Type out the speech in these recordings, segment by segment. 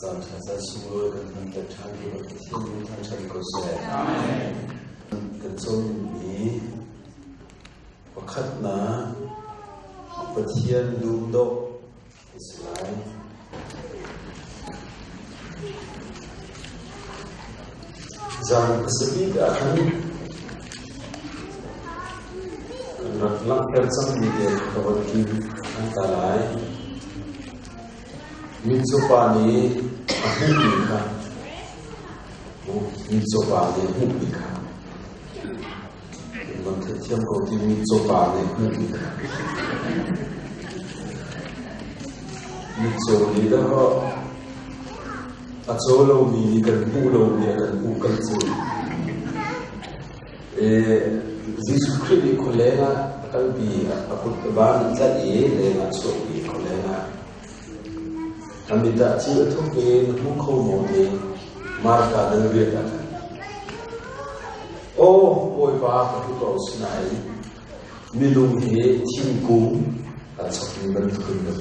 Sam Chasa Suro kan ta thang ki ba thiên thang chari ko se Amen. kan chom ni pakhat na pathian dum do islai Zam sabi ka han kan lang per sang ni de kawan ki an talai Mitsopa ni ahumika, Mitsopa ni ahumika. Mantai tiang kau ti Mitsopa ni ahumika. Mitso ni dah, acolo ni kan pulau ni kan bukan tu. Yesus Kristus kolena kalbi aku terbang jadi dengan sopi kolena. Kami tak cakap tu ke hukum mudi marga dan biar. Oh, boy bah, aku kau senai minum he cingku atau minum kena.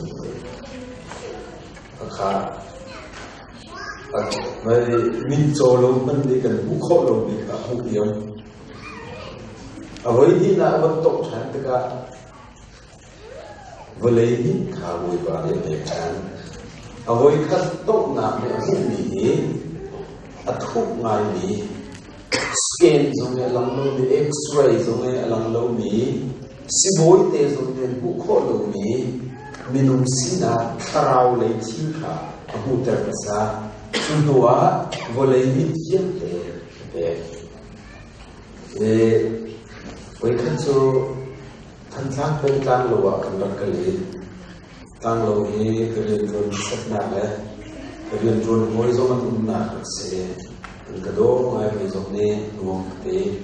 Akak, mari mincolong pendidikan hukum di hukum. Awal ini nak bentuk cantik, boleh ini kau ibarat macam. Awal kan tok nak ni, atuk ngai ni, scan zone alang lo ni, X-ray zone alang lo ni, siboi te zone buko lo ni, minum sina karau le cika, abu terpesa, semua boleh hidup awal kan so tentang tentang lo akan berkelit. Tang lo ni kalian pun setnak kalian pun boleh zaman unnak se, kedua mai besok ni nuang te,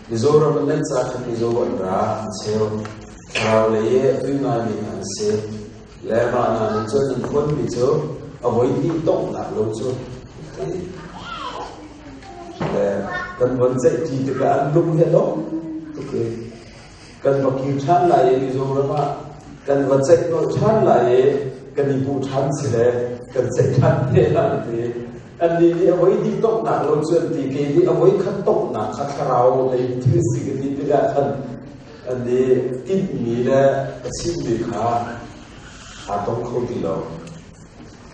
besok orang lain sahaja besok andra sel, kalau leh tu mai ni se, leh mana ni jadi pun besok, awal ini tong nak lo so, leh kan pun jadi dekat andung he lo, tu kan pakai chan lah ye besok apa. Kan wajib no chan lah ye, kan ibu chan sila, kan saya chan dia nanti. Andi awai di tok nak loncat di kiri, awai kan tok nak kakarau lagi terus di tidak kan. Andi ini dah sini kah, atau kau tidak.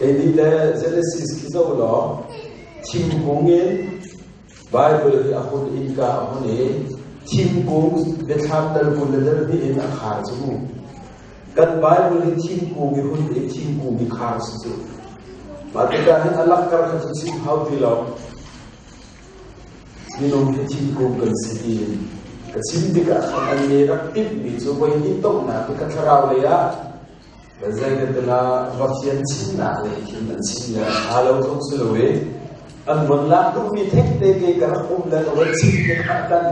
Ini dah Genesis kita ulah, cimbungin, Bible aku ingat aku ni, cimbung dekat dalam dalam ni enak harus. Kan Bible ni cingku ni pun ni cingku ni khas tu. Maka ni Allah kerana tu hau bilau. Minum ni cingku kan sedih. Kesin dekat kan ni rakib ni supaya ni tok nak dekat kerau dia. Bazai adalah vaksin Cina ni kita Cina. Kalau tu seluwe, an menlah tu ni tek tek kerana dan orang Cina akan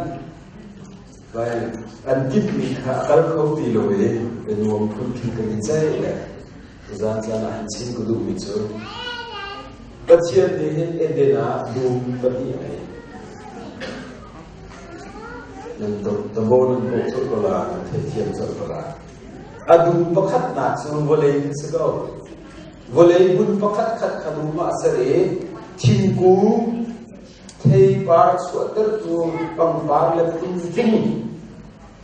baik. An kipni kalau kau diloe, penuang pun kita ni Zat lana hancin kudu bicu. Kecil dihin edena dum bagi ay. Nanti tembonan bokso kola, tetian kola. Adu pakat nak sun boleh segau. Boleh pun pakat kat kadu masere cingku tei par suater tu pangpar lepun jing.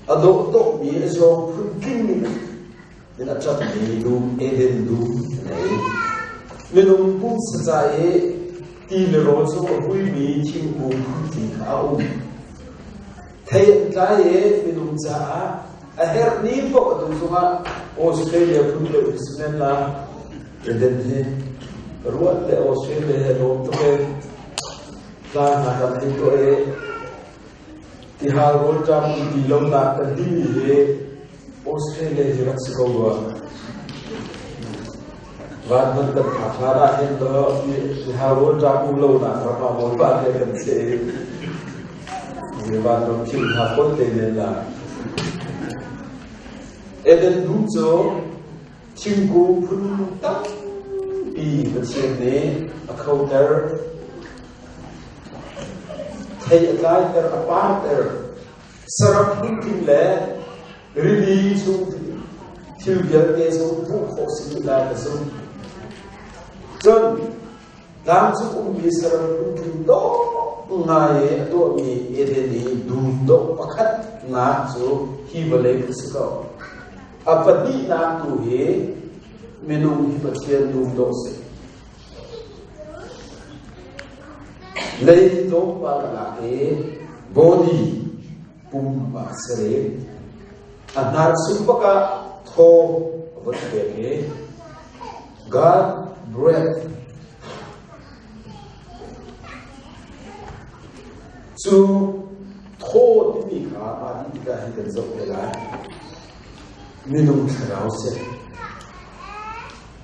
Adok tok ni so pun Ina cap minum eden dum nei minum pun sejai ti le ro so hui mi ching bu ti khau thai lai minum cha a her ni po du suma Australia pun le bismillah eden he ruat le Australia he ro to ke la na ka ni to e ti ha ro cha mu ti long na ta di he Australia juga sekolah. Wajar terkhawatir itu diharus jago lo nak apa mau pakai kan sih. Wajar cinta pun tidak. Eden dulu cinggu pun tak di bersini aku Thai apa serap mungkin le. Really so till biar ke so buku sila ke so John tang chu mi saram kun do ngai to mi edeni dum do pakhat na chu hi vale kusko apati na tu he menung hi pathian dum do se lei do pa la e body pum ba sere anar supaka tho wat ke God breath to thod mi kha ani ka hi kan zo la minum kharau se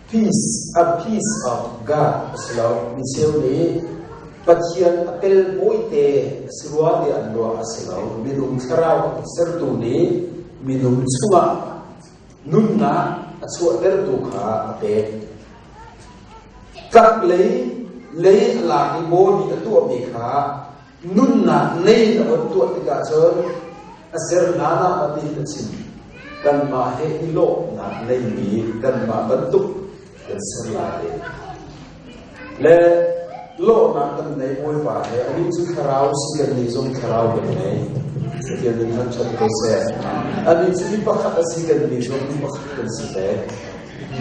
peace a peace of God aslo mi seu ni pathian apel boite sirwa de anlo aslo minum kharau ser tu ni minum chunga nunna achu der tu kha ate kak lei la ni body tu mi kha nunna nei na tu tika chon aser nana ati chin kan ma he ilo na nei mi kan ma bantu kan sala le lo na kan nei moi pa he ani chu kharau si kan ni zong kharau be nei ke ni han chat ko se ani chi pa kha si kan ni zong ni pa kha kan si te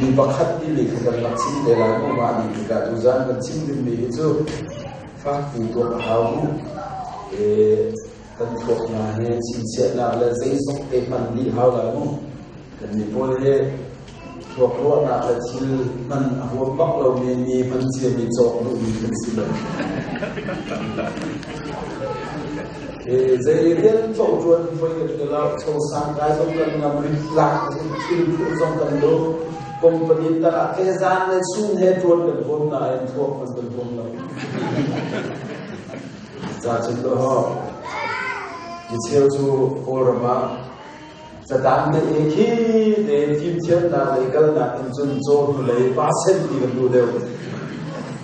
ni pa kha ti ni kan la chin de la no ma ni ka tu zan kan chin ni chu fa ti to hau kan thok na he chin che na la zai sok te man ni hau la no kan ni pol he thok ro na la chil man a ho bak lo me ni man che mi chok no ni kan si la zai rian chok chuan foi ke la cho sang kai song kan ngam ri la chil song kan do company ta ke zan ne sun he chuan kan bom na en thok kan bom la za chen do ho ki cheu chu orama sa dan ne ki de tim chen na le kal na in chun zo le pa sen ti kan du deu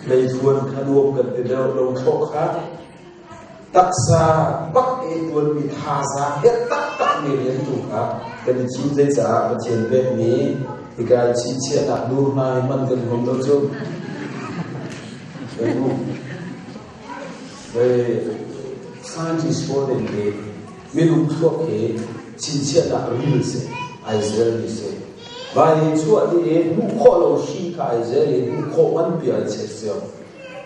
le chuan khanuop kan te deu lo thok kha taksa bak e tuan mi tha za he tak ni len tu kha kan chi zai cha ba chen be ni ti ga chi che na dur na man kan hom do chu scientists for them minum thok he chinchia da real se Israel se bai chua de mu kho lo shi ka Israel mu kho man pi al se se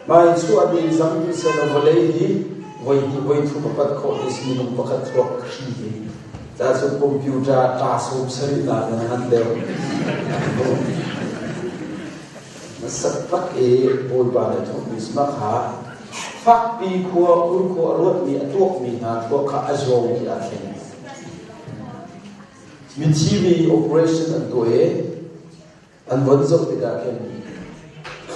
bai chua de zam se no volei hi voi thu pat kho is minum pakhat thok khi hi da so computer ta so sari na han de sat pak e bol ba da thok is ma kha phát bi khua un khua ruột mi tuộc mi na tuộc cả azong ki a khen mi TV operation an toe an von zok ti da khen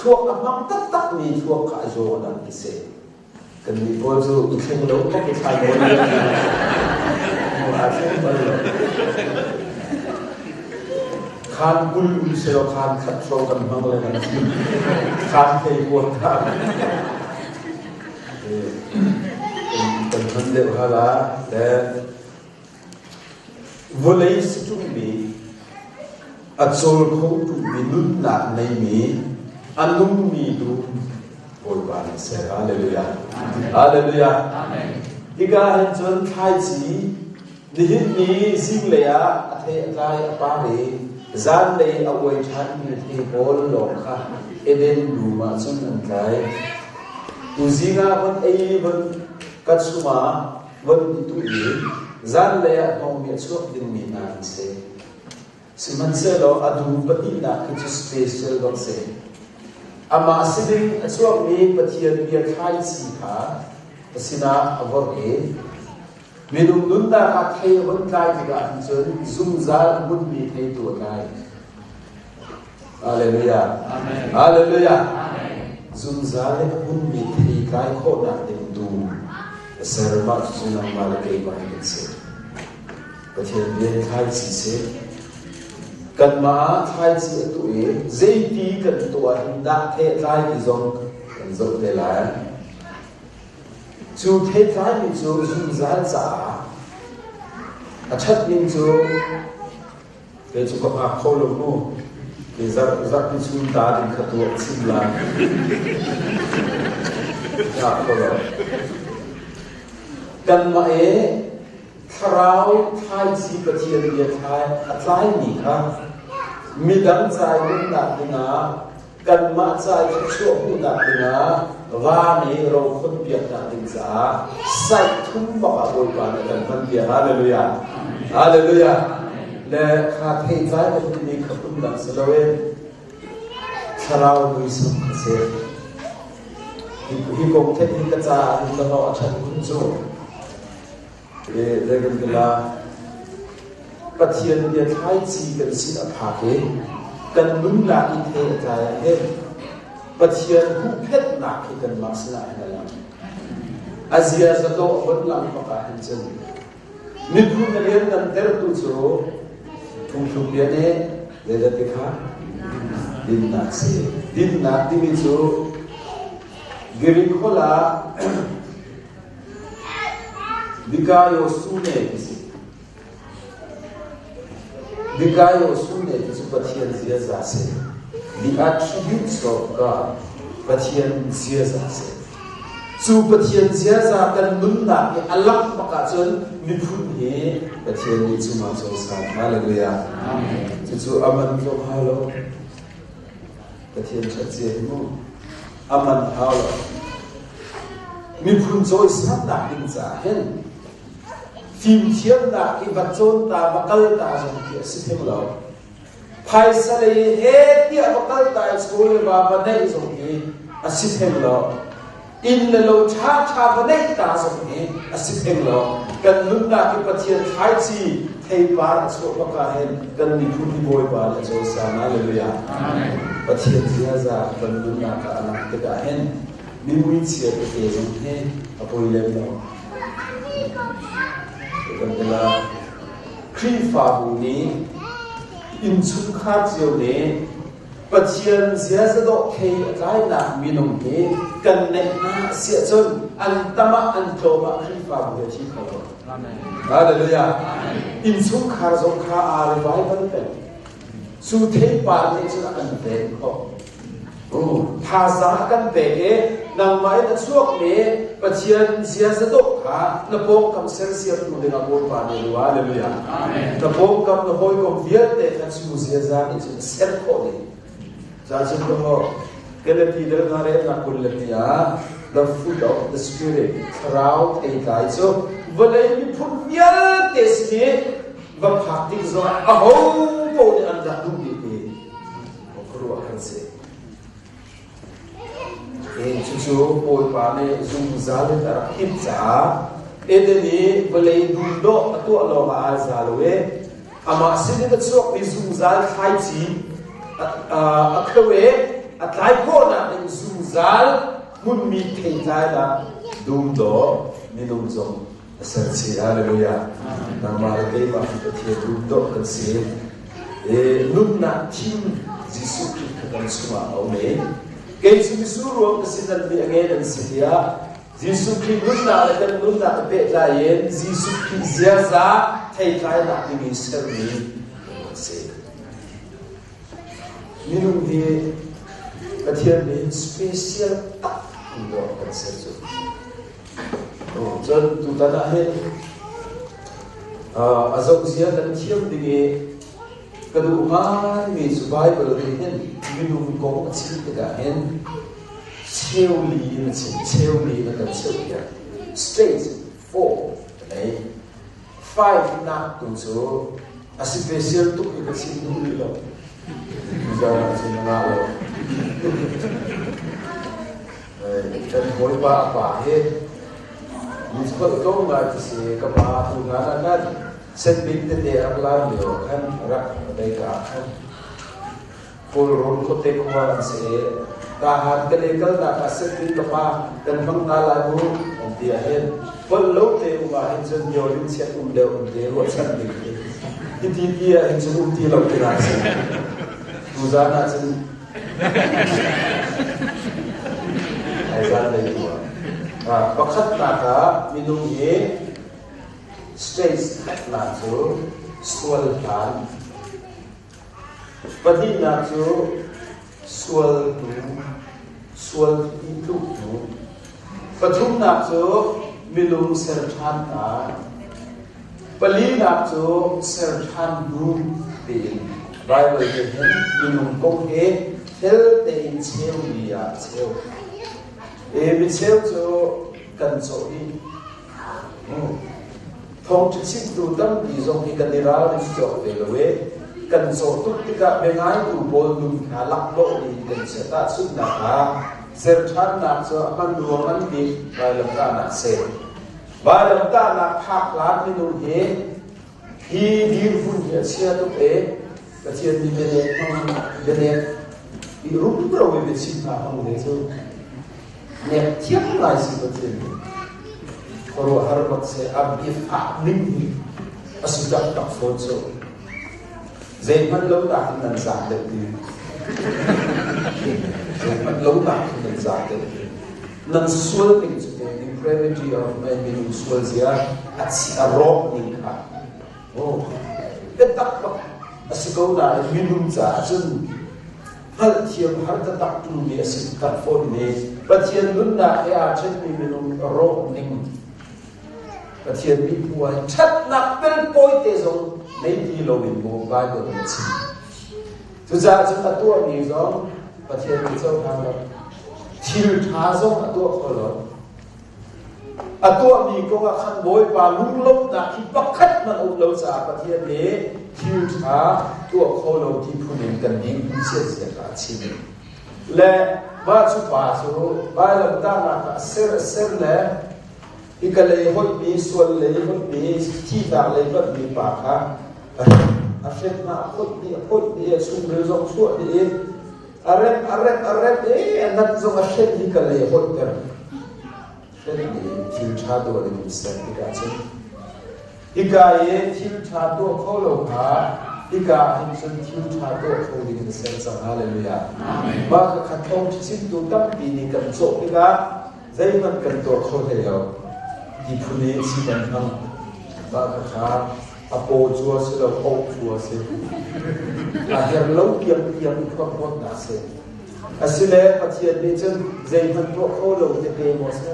tuộc a mang tak mi tuộc cả azong an ti se kan mi po zo i khen lo ka ki thai mo ni mo a khen ba lo khan bul ul se lo khan khat so kan mang le kan khan thei ko ta kan hande hala le volei situ mi achol kho tu minun na nei mi anum mi du bol ban se hallelujah hallelujah amen diga han chon thai chi ni hin mi sing le ya athe lai apa re zan le awai chan mi the bol lo kha eden du ma chon an kai uzinga van ei van katsuma van itu ni zan le ya hom mi chuak din mi na se siman se lo adu pati na ki special dok se ama siding chuak mi pathian mi khai si kha pasina avor e minum nunda ka thei van kai ga an chon zum za mun mi thei tu kai hallelujah amen hallelujah amen zum za le mun mi thei kai kho na dem du serva sunam mala ke ba hin se pathian mi khai si se kan ma khai si tu e zeiti kan to hin da the lai ki zong kan zo te la chu the lai ni chu zum za za a chat min chu ke chu ko a kho lo no zak pichun ta din khatu simla ya kolo kan ma e tharau thai si pathian ye thai atlai ni kha midang chai mun na dinga kan ma chai chu hu na dinga wa ni ro khut piak na ding sa sai thum ba ka boi pa na kan man dia hallelujah hallelujah le kha thei chai ba ni khapum na salawe tharau ni sam se hi ko the hi ka cha ni ka no achan kun chu le gan la pathian dia thai chi kan sin a pha ke kan mun la i the ta he pathian hu phet na ki kan masla na la azia za do hon lang pa ka han chen ni thu na len nan ter tu chu thung thung dia ne le da te kha din na se din na ti mi chu girin khola Dikayo sune kisi Dikayo sune kisi pathian zia zase the attributes of God pathian zia zase su pathian zia za kan nunna ke alak maka chon mi phun he pathian ni chu ma so sa hallelujah amen chu aman zo halo pathian chatse mu aman halo mi phun zo isam na ding za hen phim thiam na ki bachon ta bakal ta jong ki system lo phai sa le he ti bakal ta school ba ba dai jong ki system lo in le lo cha cha ba dai ta jong ki system lo kan nun na ki pathian thai chi thei ba so ba ka hen kan ni thu ni boy ba le so sa na hallelujah amen pathian zia za kan nun na ka anak te ka hen mi mui chia ke jong he apoi le lo Kandela kri fa bu ni in chung kha chiu ni pathian zia za do thei lai na mi nong ni kan ne na sia chon an tama an thoma kri fa bu chi kho amen hallelujah amen in chung kha zo kha a revival pe su thei pa ni chu an te kho tha sa kan te ke nang mai na chuak me pathian zia za do kha na pok kam ser sia tu de na bol pa ni hallelujah amen na pok kam na hoi kom viet te kan su zia za ni chu ser ko ni ja chen ko ho kelati de na re na kul le ya the fruit of the spirit crowd a dai so vale ni phun ya te si va phak ti zo a ho po ni an da du ni pe ko ro kan se chuchu poi pa ne zum zale tara hit cha edeni balei dum do atu alo ma azalwe ama sini da chuak ni zum zal thai chi akhawe atlai ko na in zum zal mun mi thei tai da dum do ni dum zong asar chi hallelujah nama dei ma fi the dum do kan se nun na tim jisu Christ kan suma ome Kay sumisuro kasi nalbi again ang siya Jisu Christ nun na pe layen Jisu Christ zia za thay thay na kini sermi se minum di pathian ni special tak ndo kan serjo jon tu tada hen azok zia dan thiam dinge kadu man mi su bible ni hen minum ko chi ta hen cheuli na kan cheuli straight for nei 5 na tu so a special tu ka sin ni lo jangan sin na lo kan hoi pa he ni ko to ma ti se ka pa tu na na sen big te aklan yo kan rak dai ka full roll ko te ko se ta hat ke legal da ka se ti ka pa kan bang ta la bu dia hen full lo te wa hin chen yo lin che de ro san ni ti dia hin chen ti lo ti ra se tu za na chen ai za dai tu pakhat na ka minung ye straight na tu swal tan Pati na chu sual itu tu. Pathum na chu milung serthan ta. Pali na chu serthan du tin. Bible ke hen milung kong he hel te in cheu liya cheu. Mi cheu chu kan so ni. Thong chi chim tu dam di zong hi kan diral ni chok ve lowe kan so tu tika bengai tu bol dum kha lak lo ni kan se ta sun na ha ser than na so man ruang an di bai lam ta na se bai lam ta na phak lat ni nu he hi dir fun ye sia tu e ka chien ni bene i rum pro we be sin ta hong de so ne thiam lai si ko chien Koro harmat se ab if ning asudak tak foto. Zaman lo tak nan zat de. Zaman lo tak nan zat de. Nan sual ning su de depravity of man being sual zia at si arok ning ka. Oh. Tak tak asiko na minum za jun hal thiam har ta tak tu ni asin tak fon ni. Pathian lun na ya chen ni minum arok ning Pathian mi puai chat nak pel poi te zong nei di lo min bo ba go ni chi tu za chu atua mi zong Pathian mi chau thang lo thil tha zong atua ko lo atua mi ko nga khan boi pa lung lom na ki pakhat na u lo sa Pathian le thil tha tu ko lo ti phunin kan ding se se ka chi le ba chu pa so ba lam ta na ka ser le ikalay hot mi sual lay hot mi tita lay bat mi pa ka afet na hot ni sum rezong suat ni arep anat zong afet ikalay hot ter afet ni til chado ni sen ikache ikaye til chado kholo ka ika himsun til chado kholi ni sen sang hallelujah amen ba ka thong sin tu tam pi ni kan so ika zaiman kan to khole yo di pune si dan hang ba ka apo chua se lo ho chua se a her lo kiam ko na se asile pathian ni chen zai han to kho lo te mo se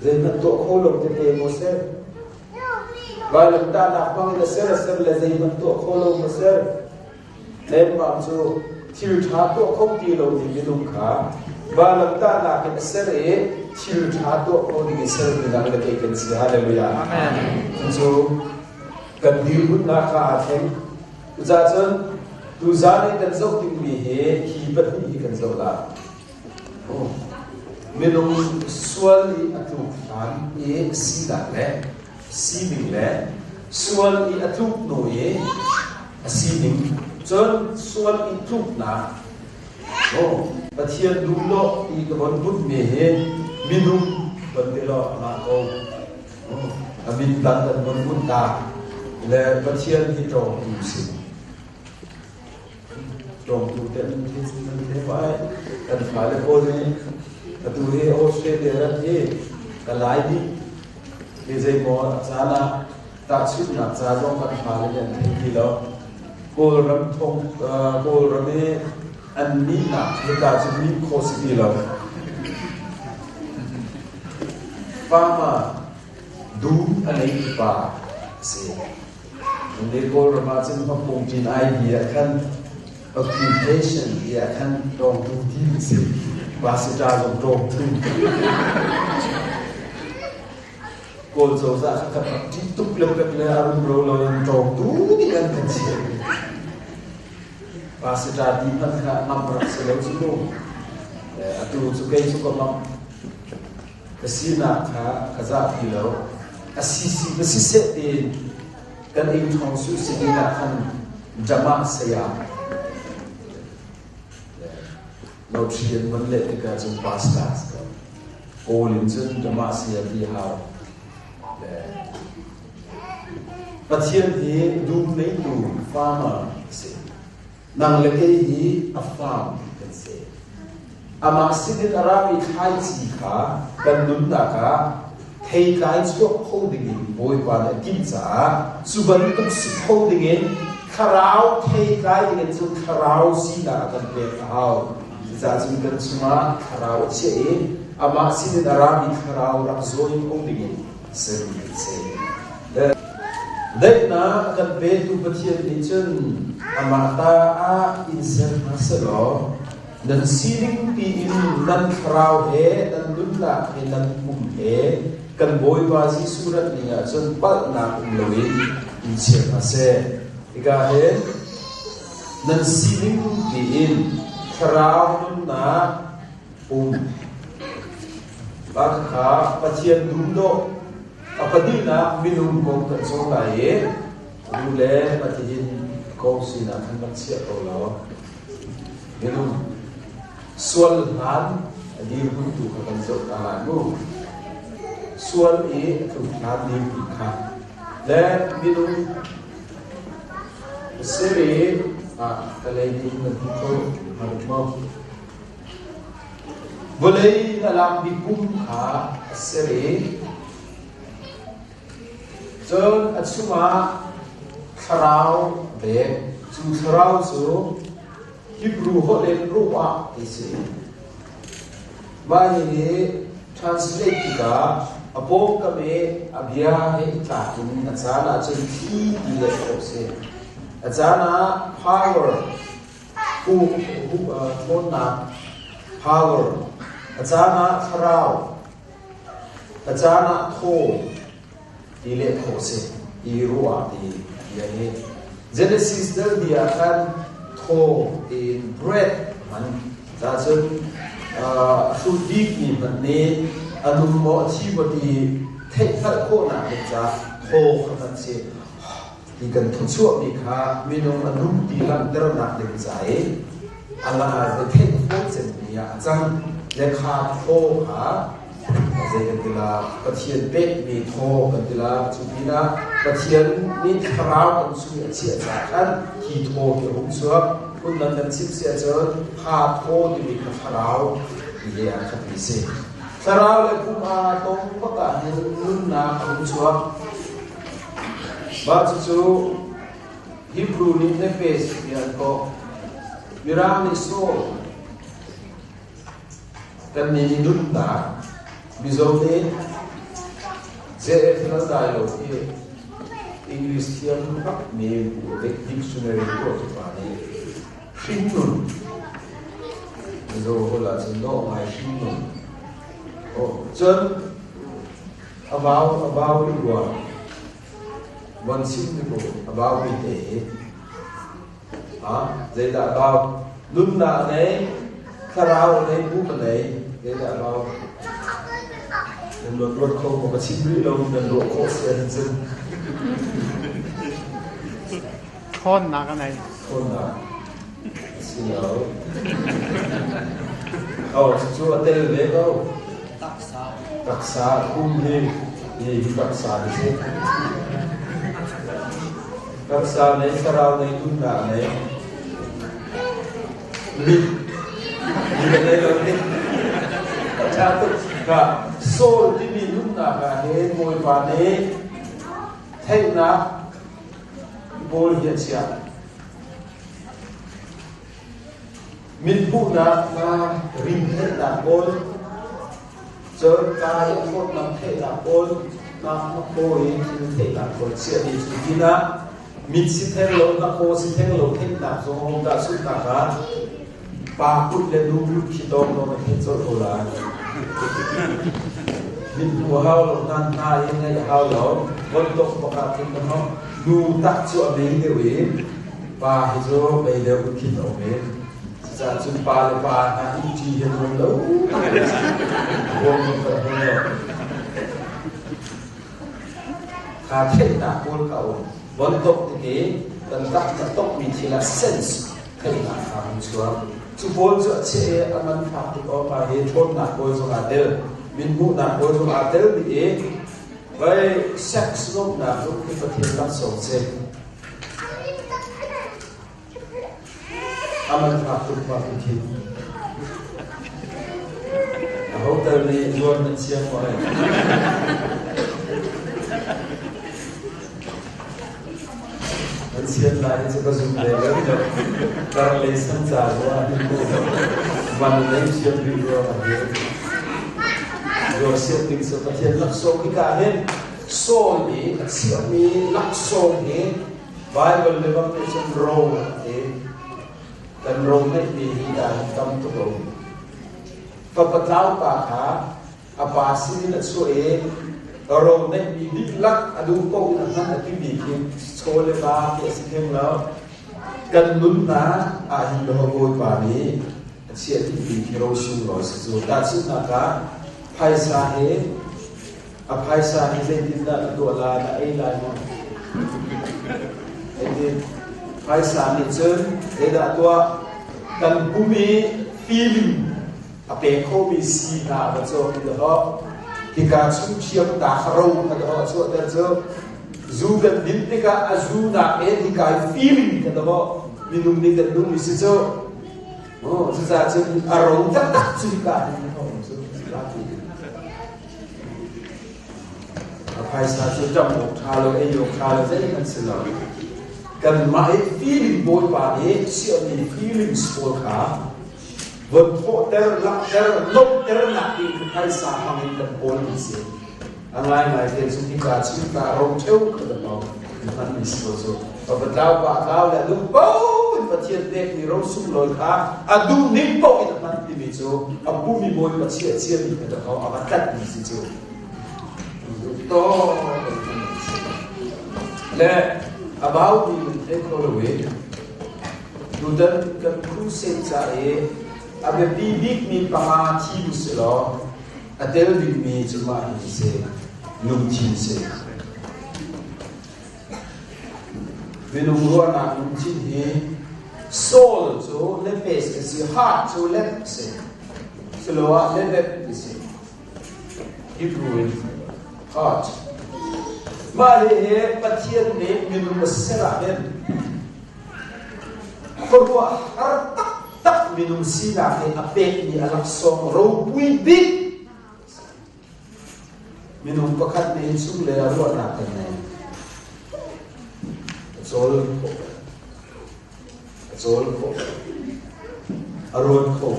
zai han to kho lo te mo se ba lam ta na pang le se le zai han to kho lo mo se le ma chu thil tha to khom ti lo ni lum kha ba lam ta na ke ser e thil tha to ko ni ser ni na le ke kan si hallelujah amen so kan dir hun na kha theng za chen tu za ni kan zo ki mi he hi ba hi kan zo la minung sual ni atu fan e si la le si ning le sual ni atu no e si ning chon sual i tu na Pathian dulo i kabon put me he minum bandelo na ko amin tan tan bon put ta le Pathian hi to tu si trong tu ten te bai tan fa le ko ni tu he Australia ra he ka lai di le zai mo sana ta chu na cha jong kan fa le ten ki lo ko ram thong ko ram e an ni na he ka chu ni ko si ti lo fama du anei pa se ne ko ram a chen ma pong tin idea kan occupation ya kan dong tu ti se ba se ta dong tu ko so sa ka ti tu le arum ro lo dong tu ni kan kan se Pasita di pan ka nampak selalu sulu, atu sukai suka mam kesina ka kaza pilau, asisi seti kan ing thong su sedina kan jama saya, lau cian menlet kita jum pastas, olin jum jama saya dihau, patien di dum nei du farmer se. Nang leke hi a farm kan se ama sidit arabi khai chi kha kan dun da ka thầy cái suốt holding in bồi qua là kim giá suban tuk si holding in kharao thầy cái dengan su kharao si na kan pe hao za jin kan suma kharao che ama si de arabi kharao rak zoi holding in se đấy na kan pe tu pathian ni chen ama ta a inser masalo dan siling pi in dan kharao he dan dunla he dan kum he kan boy ba si surat ni ya chen pal na kum lawin in chen ase ika he dan siling pi in kharao na ba kha pathian dum do apadina minum ko kan so la ye ule pathian ko sina kan bat sia ko la minum sual han di buntu kan so ka no sual e tu han di kha le minum sere kalai di ko ma boleh dalam bikum kha sere John at suma kharao be chu kharao so Hebrew holen ruwa isi ba ni translate ka apo kame abya he ta kin achana chen ki ile ko se achana power who thona power achana kharao achana tho ile khose irua di yani Genesis del dia kan tho in bread man da chen food big ni bane anum mo chi bodi thai thar ko na cha tho khan se di kan thu chuak ni kha minung anum di lan der na de zai ala de thai ko chen ni ya chang le kha tho kha Jadi ketika pasien bed di tho ketika cupina pasien ni kharau kan suami cia kan ki tho ke hong suap pun dan sip cia cer ha tho di kharau dia akan bisa kharau le kuma tong paka nun na hong suap baca Hebrew ni nefes yang ko mirang ni so kan ni nun ta Bizone JF na dialogue ye English here me the dictionary ko to pani shinun zo hola no mai shinun oh chen about one one simple about it they that about lunna ne karao ne bu ne they that about dan buat kau mau kasih beli lalu dan buat kau season Khôn nak kan ai? Khôn nak, silau. Oh, cuba hotel le kau. Taksa, kumhi, ye taksa di sini. Taksa ni serau ni tunda ni. Ni ni. Jatuh. Ka sol di minum na ka he moi pa ne thai na bol ya chia min bu na ka rim thai na bol chơ ka ya khot nam thai na bol na ko ye thai na bol chia di chu na mit si thai lo na ko si thai lo thai na so hom da su ta ka pa put le lu lu ki dom no ma he so la Min hao nan na yang hao lo untuk pakatin no nu tak chu abeng de we pa hizo be de kin o me sa chun pa le pa na chi he no lo wo mo ko ho ka thai na pol ka o untuk ke dan tak tok mi thila sense thai na ka chua chu pol chu che aman fa ti o pa he thon na ko so ga de min bu na ko so ga de bi e vai sex no na so ki pa thil la so che aman fa tu pa ti ho hotel ni luar dan siang boleh. Dan siang lain sebab sudah kan, kalau lesan sahaja, mana lain siang di luar aja. Luar siang di seperti laksong kita ni, so ni, siang ni laksong ni, Bible lebang macam roh dan roh ni kita hitam tu roh. Papatau pakha apa sini nak soe roh ni dilak adu kau nak nanti bikin sekolah bah biasa lah kan lunna ahin dah boy pani siapa bikin roh sungguh so dasar nak paisa he jadi tidak dua lah nak elai jadi paisa ni jen ada tua dan bumi feeling apa kau misi nak betul kita kita suciap tak harum ada betul betul juga dintika azuna kita feeling kita minum ni dan minum misi so oh sesaja arong tak suka apa sahaja jamu kalau kalau jadi kan senang kan mai feeling boy pani siapa ni feeling sekolah vượt hộ ter lặng ter lốc ter nặng đi hay xa bằng hình tận bốn đi xe anh lai này thì chúng ta chỉ ta rong theo cái đó mình mình sửa rồi và vật lao là lúc bao vật thiên đẹp thì rong sung lối khác du nín bao thì mình đi mình cho bu mi bôi vật chia mình cái đó vật cắt mình xin cho to lẽ about mình thấy có lỗi dù đơn cần khu sen chạy abe bibik mi pama chi buselo atel big mi chuma hi se lum chi se vinung ro na lum chi hi soul so le face ke si heart so le se slowa le le se Hebrew heart ma he pathian ne minum sera den korwa har tak minum sila ni apek ni alak song ro pui big minum pakat ni insung le ro na kan ne zol ko aron ko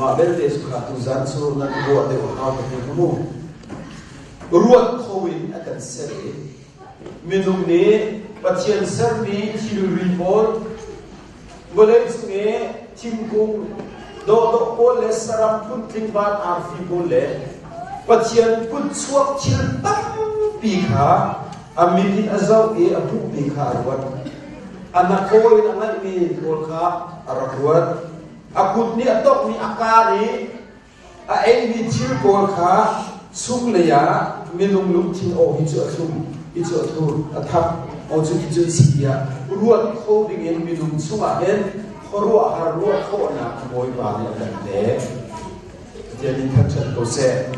ma berde su kha tu zan so na ro de ha ko ni mu ruat ko win akan sere minum ni pathian ser ni thiru report boleh sungai cingkung do boleh seram pun tinggal arfi boleh patien pun suap ciltam pika amini azau abu pika arwat anak koi anak ni kolka arwat akut ni atok ni akari ni cil kolka sung leya minum lum cing hijo tu atak ojo hijo siya ruat kau dengan minum sungai ruat ruat kau nak boy balik dan deh jadi kacan kau se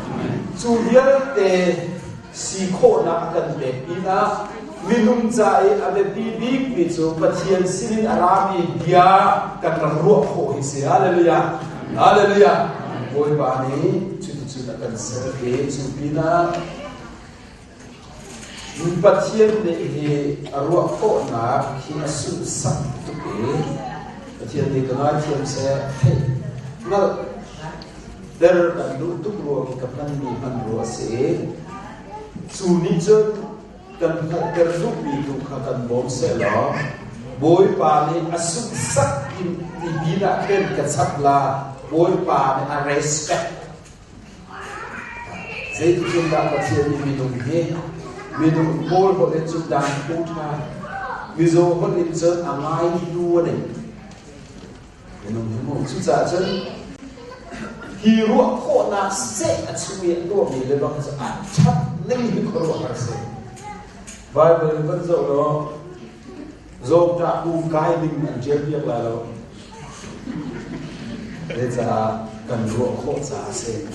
sudah deh si kau nak akan deh ina minum jai ada bibik itu patien sini alami dia kan ruat kau isi haleluya haleluya boy balik cuci akan serge supina patien ni arwah ko na kinasu sak tu patien ni kenal tiam saya ngal der dan tu ruah kapan ni ruah se suni jen dan der ni tu kakan bom selo boy pa ni asu sak di bina ken kasapla boy pa ni respect saya tu cinta patien ni minum ni minum bol boleh sudah putar, mizo boleh jen angai dua ni, minum susah jen, hirup kau nak se acuy dua ni lebang acap ni hirup harus. Bible berzau lo, zau tak bukai dengan jerbiak lalu, leza kan hirup kau sahase.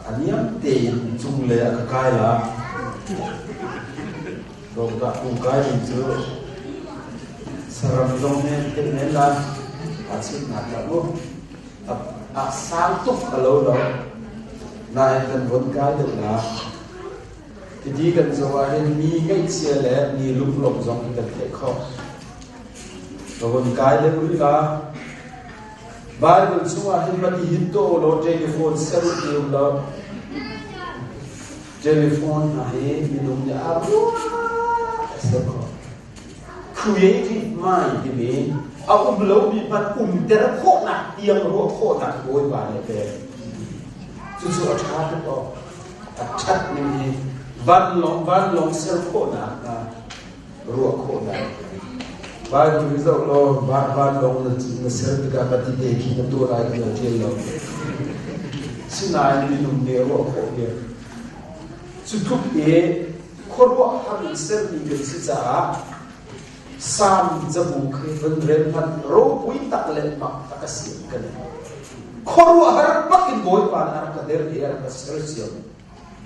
Aniam te chung le kai la dong ta ung kai itu saram dong ne te ne la asin na ta mo sáng túc ở lâu đó này cần vốn cái được là thì đi cần rồi nên mi ngay chia lẽ mi lúc lộng giống cần thể khó và vốn cái đấy cũng là Bible xung quanh hình mặt hít tổ lo telephone sell tiêu lo telephone này mi đúng nhà áp sẽ có creative mind thì mình lâu bị bắt để nó khổ nặng tiếng nó khổ nặng với bạn này về chú ở chát đó chát mình văn lòng sel khổ nặng ruột khổ nặng và chúng ta lo văn lòng là sel cái cái gì để khi nó tua lại cái chuyện đó xin ai đi dùng để ruột khổ kia chú thúc ye khổ ruột hàng sel đi cái gì cả sam jabu khi vẫn rèn phan rô quý tắc lên mặc tắc cái gì cái này khổ har bắc in boy pan har ka der dia ka sersiam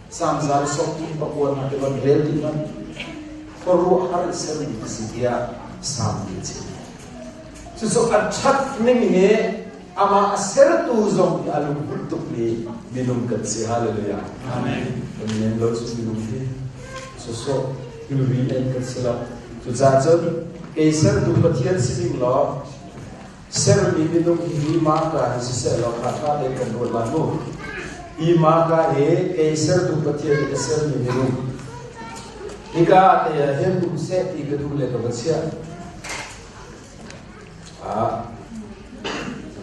sam zal sok in bakwan ha dewan rel din man khổ har ser ni dia sam ni chi so achat ning he ama aser tu zong ya lu butuk ni minum kan si hallelujah amen amen lo su minum he so you read and consider to zajon kaiser tu pathian siling lo ser mi minum hi ma ka hi se lo kha kha de kan ro la no i ma ka he kaiser tu pathian ke ser mi minum ika te hem tu se ti ke tu le ka sia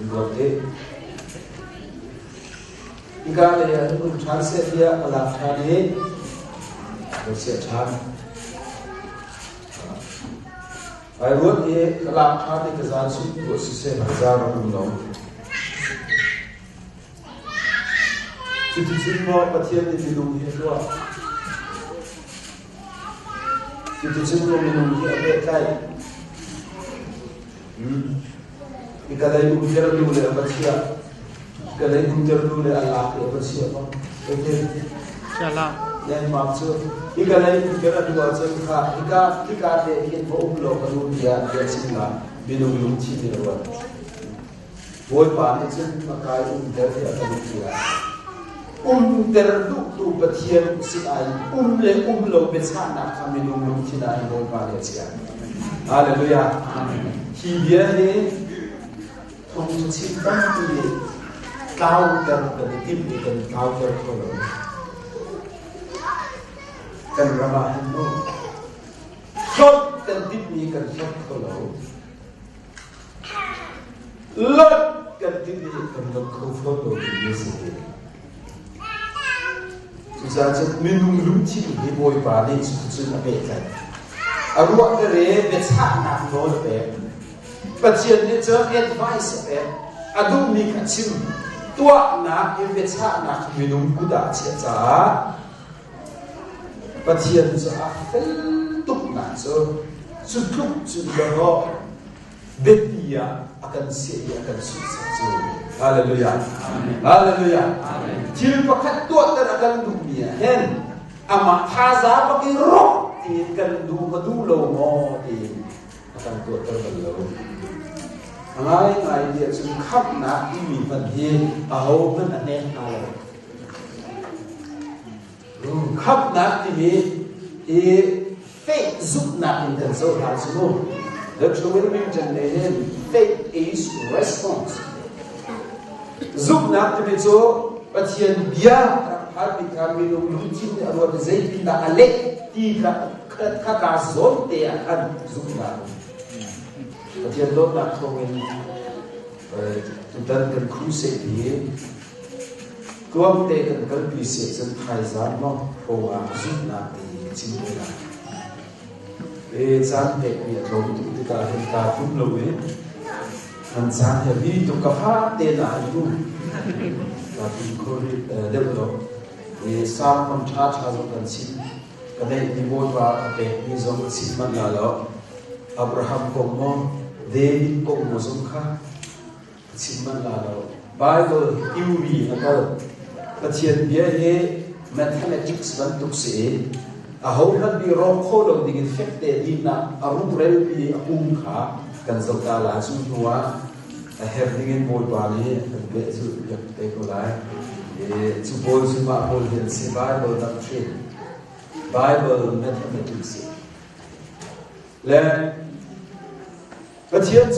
ngote ika le hem tu chan se dia ala kha de ko sia chan ai ruột thì làm hai cái gian suy của sự ra và cùng đó chỉ xin nó bắt thiên thì đúng như thế chỉ xin nó mình đúng như vậy cái cái này cũng chưa đủ để bắt thiên cái này cũng chưa đủ để Allah để bắt thiên không ok yang maksud ika lai kira dua jengka ika de in bo lo kalu dia singa binung lung chi ni wa boy pa ni chen makai der dia kalu dia der du pathian si ai le lo be cha na ka binung lung chi na boy pa ni chia hallelujah amen hi dia ni thong chi tam ti cao der de tim ni kan cao der ko lo kan rama hanu shot kan tip ni kan shot kholo lot kan tip ni kan lot kholo ni se tu sa che minung lum chi ni boy pa ni chu na be kan arwa de re be cha na no be patient ni che advice be adu mi ka chim tua na be cha na minung ku da che cha pathian cho fel tuk na cho chu thuk chu lo betia akan se akan sukses chu hallelujah amen hallelujah amen jil pakhat tu ter akan dunia hen ama haza bagi roh ti kan du madu lo mo ti akan tu ter lo ngai dia chu khap na imi pan hi a ho man ane na lo khắp nát thì faith giúp nát in cần sâu thẳm xuống được chúng mình chân này nên faith is response giúp nát thì mình số bắt hiện bia hạt bị tham mình đúng chín ở ngoài dây pin là alec thì cả zone để ăn giúp nát bắt hiện đốt nát không mình chúng ta cần crusade thì tuam te kan kalpi se chan thai zan ma hoa zut na te chin la e zan te pi thom tu ti ka hen ta tum lo e an zan he bi tu ka ha te na tu ta pi ko ri de lo e sam kam tha tha zo kan si ka dei ni bo ba te ni zo si man la lo Abraham ko mo David ko mo zo kha si man la lo Bible theory akal pathian bia he mathematics ban tuk se a ho kan bi rom kho lo ding effect te di na arum rel bi akung kha kan zo ta la su nuwa having in bold body and get to take a life. Suppose you might hold in see Bible doctrine, Bible mathematics. Learn. But here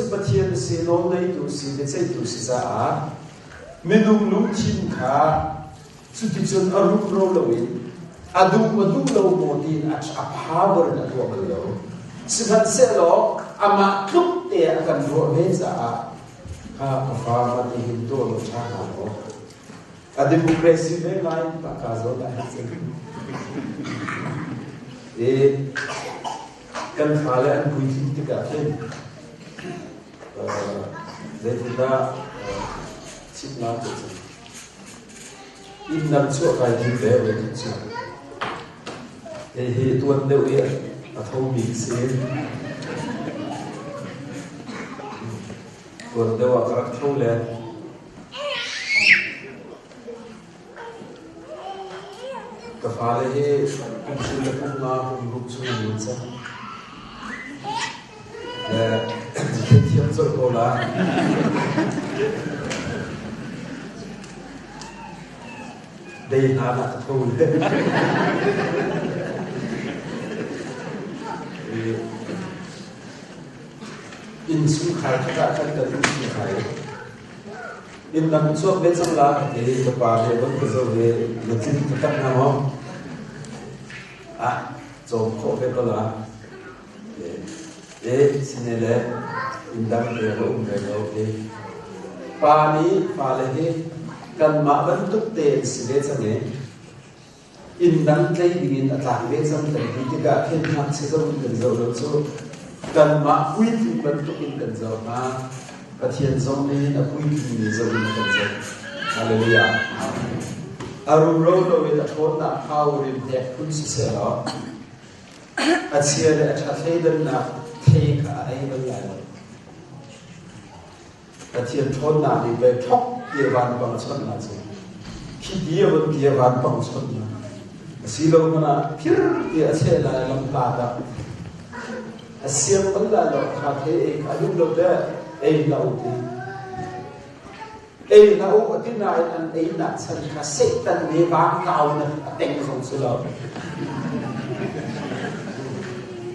see no need to see the say to see that. Minung lung chin ka, sutichun aruk rolawin, adung low modin at a power that walk low. Sivan selo, ama club there can draw heza a farmer in him door channel. A democracy very line, Pakazo, they can follow and put it together. They did not sit not in them so I do very good. They hate one the way at home being saved. For the water toilet. Kafale he kumsula kumma kumruksu nunsa. Tiyan so kola. They nana told. In some in the so bits of luck, the party because of the thing to cut now. So Coca-Cola, Sinele, in that way, Pani, Palahe, can Maban took the cigarettes again. In that lady in attack, they something he got him not sizzle in the zone. So, can Ma quitting but took in the zone. But he has only a queen in the zone. Hallelujah. Aruro with a total power in their Kunzella. At Sierra at Hathaden take a able at he had told now the very top dear one bounce. Keep dear with dear one bounce. Silo mana pure dia sela lampada. Asyam Allah lo kate ayub lo da lauti. Lau atina an nak san kasetan ne bang kau na teng song selo.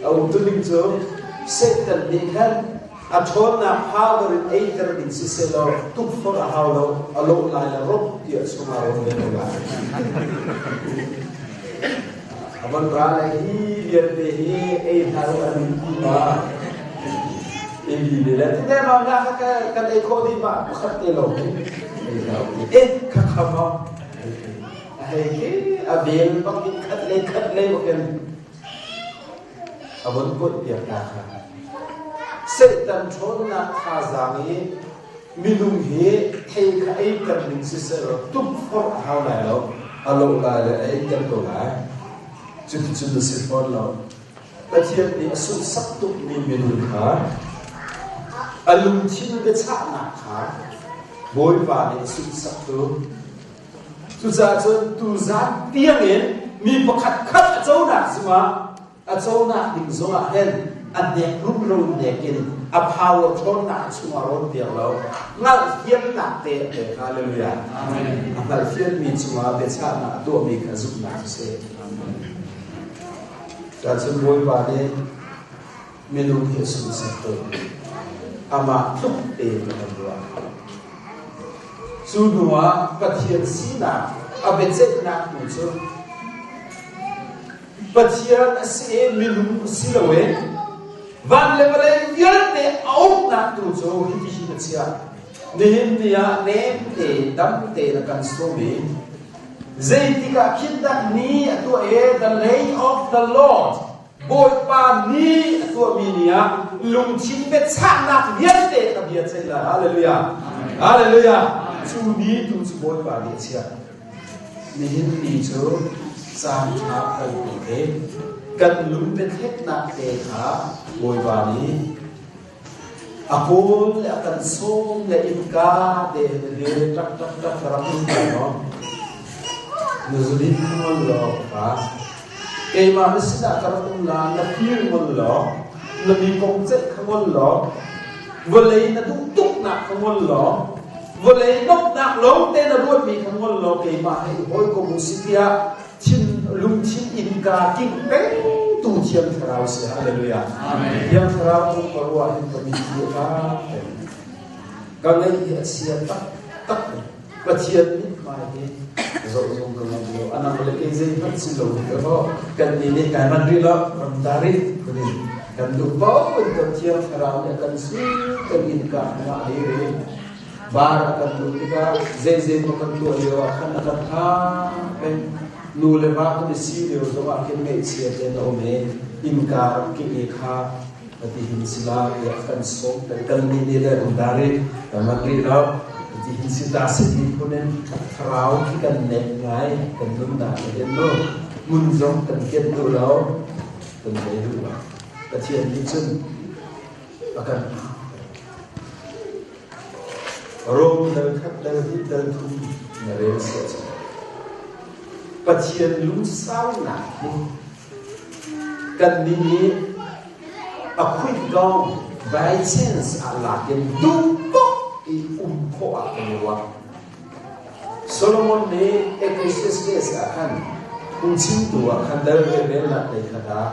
Au tuling jo setan ne kan atona power in either in siselo tuk for a haulo alo la rob dia sumaro ne. Abang berada hi biar deh taruh anima ini dia tidak mahu kan ekor di mak bukan telok kakak abel pakai katle bukan abang pun dia kakak setan chona khazami minum he kai kerning sisero tuk for haulah alo la kertolah Cuci sifon lo, macam ni asul sabtu ni minum kah, alum cina becak nak kah, boy pada asul sabtu, tu zat tiangin, ni pakat kat jauh nak semua, jauh nak di zona hen, ada rum dekin, power ton nak semua ron tiang lo, ngal fian nak te, haleluya, ngal fian mi semua becak nak dua mi kazuk nak se. Dan semua pada minum Yesus itu, ama tuk berdua. Sunua patian sina, abecek nak muncul. Patian se minum silawe, van level yang ne au nak muncul hiti hiti Nehem dia nem dam nak stomi. Zaitika kita ni atau the lay of the Lord. Boy pa ni atau minia lungchin becak nak biar deh biar saya. Haleluya, haleluya. Cumi tu boy pa dia siapa? Ni tu sangat penting. Kan lung becak nak deh boy pa ni. Aku akan song le imka deh tak rampung kan. Nuzulin kumalo pa, kaya mamasina karatong na napir kumalo, nabipong set kumalo, walay na tuktuk nạc không ngon ló vô lấy nóc nạc ló tên là luôn bị không ngon ló cái mà hay hối của musikia chin lung chin inka kinh bé tu chiang thảo sẽ hallelujah amen chiang thảo cũng có qua hình của mình kia cái này sẽ tắc tắc và chiang ít mai đi rồi dùng cái này nhiều anh em lấy cái gì vẫn xin lỗi cái đó cần gì để cái mình đi lo mình dari cái cần đủ bao nhiêu cần chiang thảo để cần suy cần inka là đi bar cần đủ cái dễ mà cần đủ nhiều khăn cần ha nu le va ko si le zo wa ken me chia te no me inka ki e kha ati hin sila ya kan so ta kan ni le undare ta ma ri la ati hin sita se ni kunen thrau ki kan ne ngai kan dum da le no mun zong kan ken tu lo kan le du wa ta chien ni chun akan rom dal khat dal hi dal thu na re se bát thiên lúng sao nè cần đi à khuyên con vài chance à là cái đúng tốt ý khó à cái gì Solomon này Ecclesiastes à khăn chín tuổi khăn đời về là để khăn đó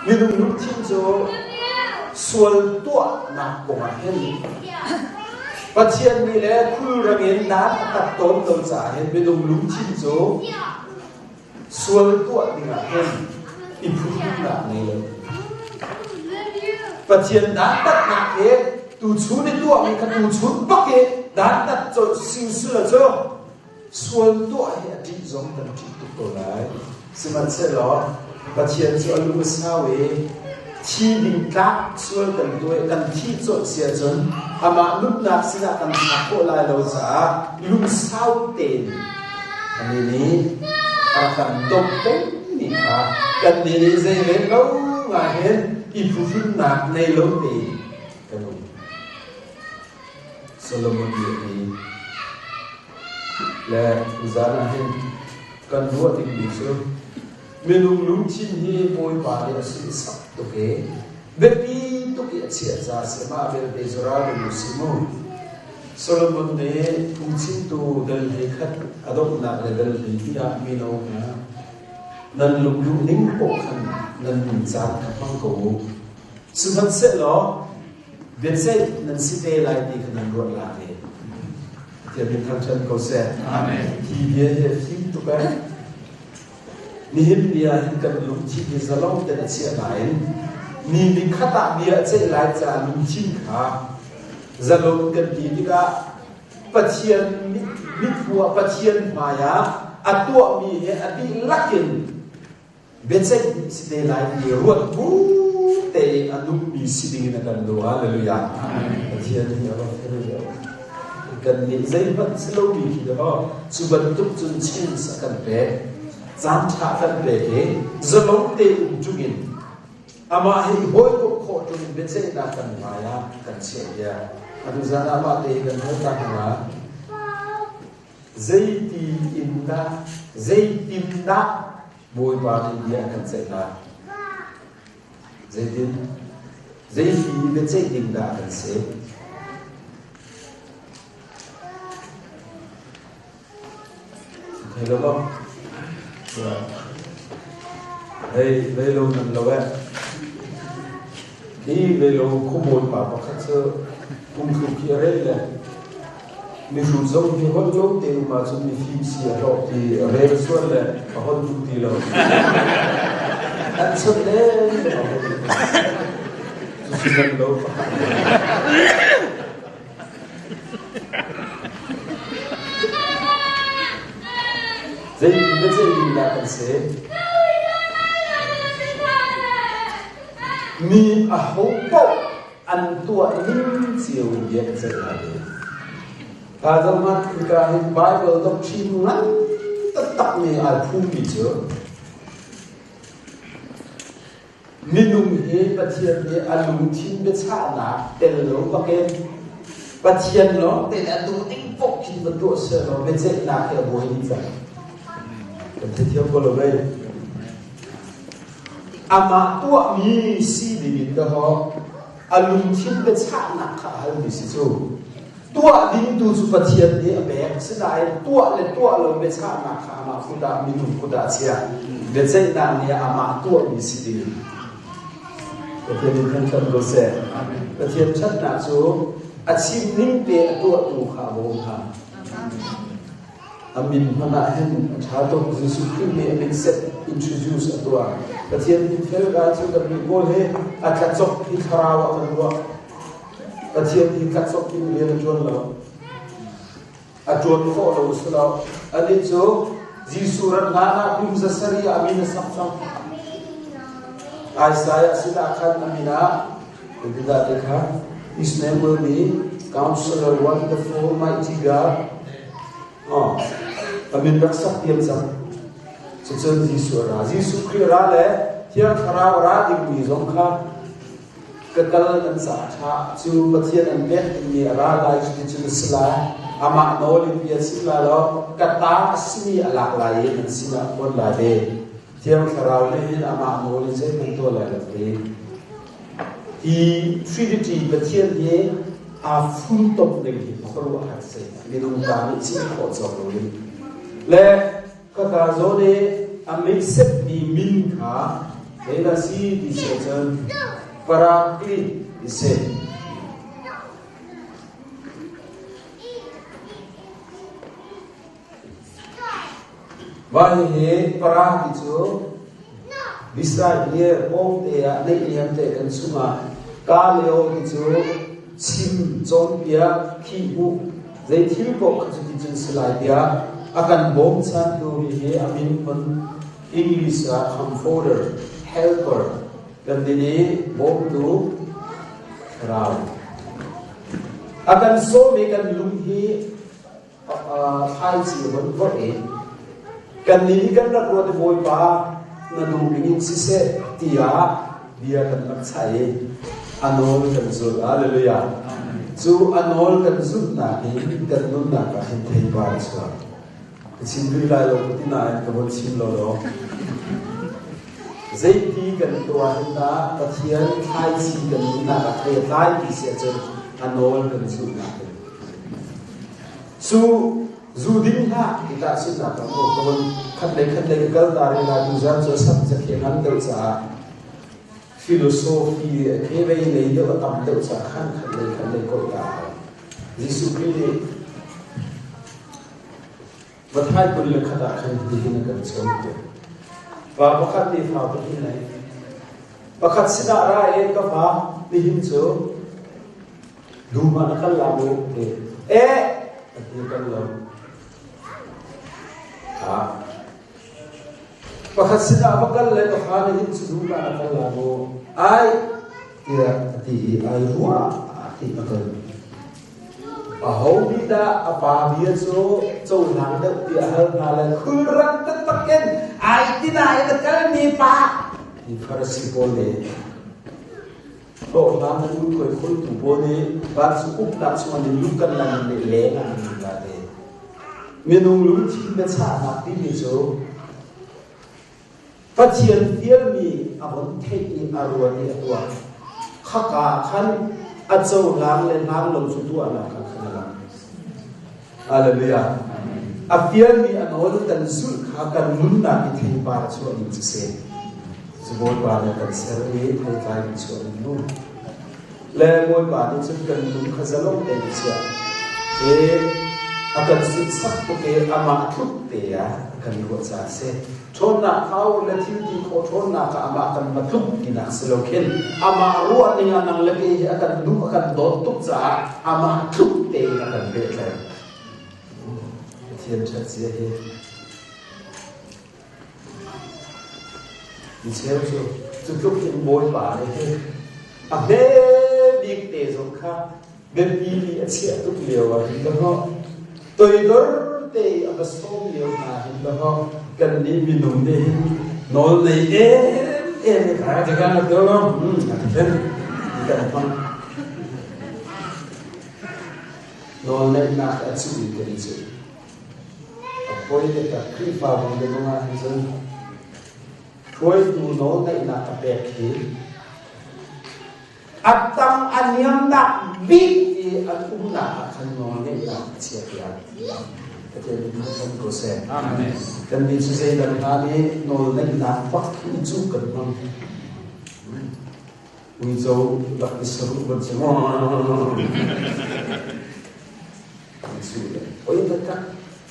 như đúng lúc thiên cho xuân tuổi nạp cùng hết bát thiên này là khu ra miền đá tập tốn tồn giả hết bên đúng lúc thiên cho xuân tuổi thì là hết ít phút là này rồi bát thiên đá tắt nạp hết tu chú đi tuổi mình cần tu chú bắc hết đá tắt cho sinh sư là cho xuân tuổi thì chỉ giống cần chỉ tu tổ lại xin mình sẽ lo bát thiên cho lúc sao ấy chi đình các xuân cần tuổi cần chi chọn xe chân mà lúc nào xin là cần tháp cổ lại lâu xa lúc sao tiền anh này akan topeng ni ha kan ni zai le lo nga hen I phun na nei lo ni kan Solomon ni la uzana hen kan ruat ting ni so menung lung chin hi boy pa le si sap to ke bepi to ke chia za se ma be be zora lu simo Solomon ne ungchin tu dal he khat adok na le dal hi ya mi no na nan lung lung ning po khan nan min chan khapang ko suban se lo ben se nan si te lai ti khan ro la ne ti bin thang chan ko se amen ti ye he fi tu ka ni him dia hin kan lung chi ni zalong te na sia lai ni ni khata bia che lai cha lung chin kha zalong kan ti ka pathian mit phua pathian maya atua mi he ati lakin bense site lai ni ruat bu te anu mi siding na kan do hallelujah pathian ni aba hallelujah kan ni zai ban slow mi ki do suban tuk chun chin sa kan pe zam tha kan pe ke zalong te jugin ama hi hoi ko kho chun bense na kan maya kan che ya adu zana ma te kan ho ta na zaiti inda boy ba dia kan se na zaiti be se inda kan se hello lo hey velo nan lo wa ki velo ko boy ba ba khat se kum khu ki re le mi ru zo mi hol jo te ma zo mi fi si ro ti re so le hol tu ti lo an so le so si dan lo zai be zai la kan se mi a ho po an tua ning chiu ye zai la ta zaman kita in Bible doctrine ngan tetap ni al phum bi chu minung he pathian ni alung thin be cha na tel lo ba ke pathian lo te la du ting pok ki ba do se lo be che na ke boy ni cha kan the thiam ko lo be ama tua mi si di da ho alum thim be cha na kha hal mi si chu tua ding tu chu pathian ni abek sinai tua le tua lo be cha na kha ma khuda mi nu khuda chia be chei na ni ama tua mi si di pathian kan kan go se pathian chat na chu achim ning pe tua tu kha bo kha amin mana hen thato Jesus Christ me amin set introduce atua pathian fel ga chu da mi bol he akachok ki kharawa kan pathian hi kachok ki le jon lo ajon ko lo uslo ani chu Jesus ran na kum sa sari amin sam Isaiah sila khan amina idida dekha his name will be Counselor, Wonderful, Mighty God. Amin raksak tiam sam chachon Jesus Christ ra le thiam khara ra ding mi zong kha kakal kan sa tha chu pathian an bet ni ra lai chu chu sla ama no lim pia sila lo kata asmi ala lai an sila kon la de thiam khara le ama no le je kan to la le i Trinity pathian ye a phun top de ki khoro hat se ni dong ta ni chi kho cho lo ni le ka ta zo ne a mix set di min kha le la si di se chen parakli di se va he para di chu bisa dia om te a le ni te kan sunga ka leo di chu chim chon pia khi bu zai thil ko chu ti chen slide dia akan bom chan tu he amin pon English comforter helper kan dini bom tu rao akan so me kan lung hi thai chi bon ko e kan ni kan ra ko de boy pa na du bingin si se tia dia kan mak chai anol kan zul hallelujah chu anol kan zul na ni kan nun na ka hin thei ba chwa chin ri lai lo ti na ka bon chin lo lo zai ti kan to an ta pathian thai chi kan na ka thei lai ti se chen anol kan zul na chu zu din ha kita sin na ka ko bon khat le gal ta re la du zan cho sab cha ke han deu cha philosophy ke vei nei de tam deu cha khan le ko ya Jesus Christ vật hai quân lực khát khan đi hin kan chom te và pakhat ni pha pa hin nei pakhat sida ra e ka pha ni hin cho du ma na kal la mo te e ati kan lo pakhat sida bakal le ka pha ni hin chu du ma na kal la mo ai ya ati ai ruwa ati akal hầu đi ta bà bia số nắng được địa hơn là khư răng tất tất kiến ai tin ai tất cả đi pa thì Pharisee bole độ nam muốn cười khôn thủ bole ban số cúc đặt số mình lúc cần làm để lẽ làm là thế miền đông lúc chỉ biết xả mặt đi đi số phát triển phía mi à vẫn thấy đi à ruột đi à ruột khắc cả khăn à châu láng lên láng lồng số tua là hallelujah afian mi anol tan sul kha kan mun na ki thei pa chu ni chi se zbol ba na kan ser ni thai kai chu ni nu le moi ba ni chu kan lu khazalo te ni cha e akan sit sak ko ke ama thuk te ya kan ko cha se thon na khau le thil ti ko thon na ka ama kan ma thuk ki na se lo khen ama ruwa ni nang le ke akan du akan dot tuk cha ama thuk te akan be le thiên chất dễ hết đi xéo chú chúc những bối bà này hết à bê biết để giống khác bên đi đi sẽ tốt liều và hình đó tôi đó tê ở cái số liều mà hình đó cần đi mình nung đi nó này em cả thì cái nó đó thế cần không nó này là cái sự cái gì Koi de ta kripa bong de ma hin koi tu no nei na ka pe ki atam aniam nak big an nak kan ngon ni nak cia dia kita kan proses amen dan di sisi dan kami nol lagi nak pak itu kan mang Wijau tak diseru bercengong. Oh iya betul.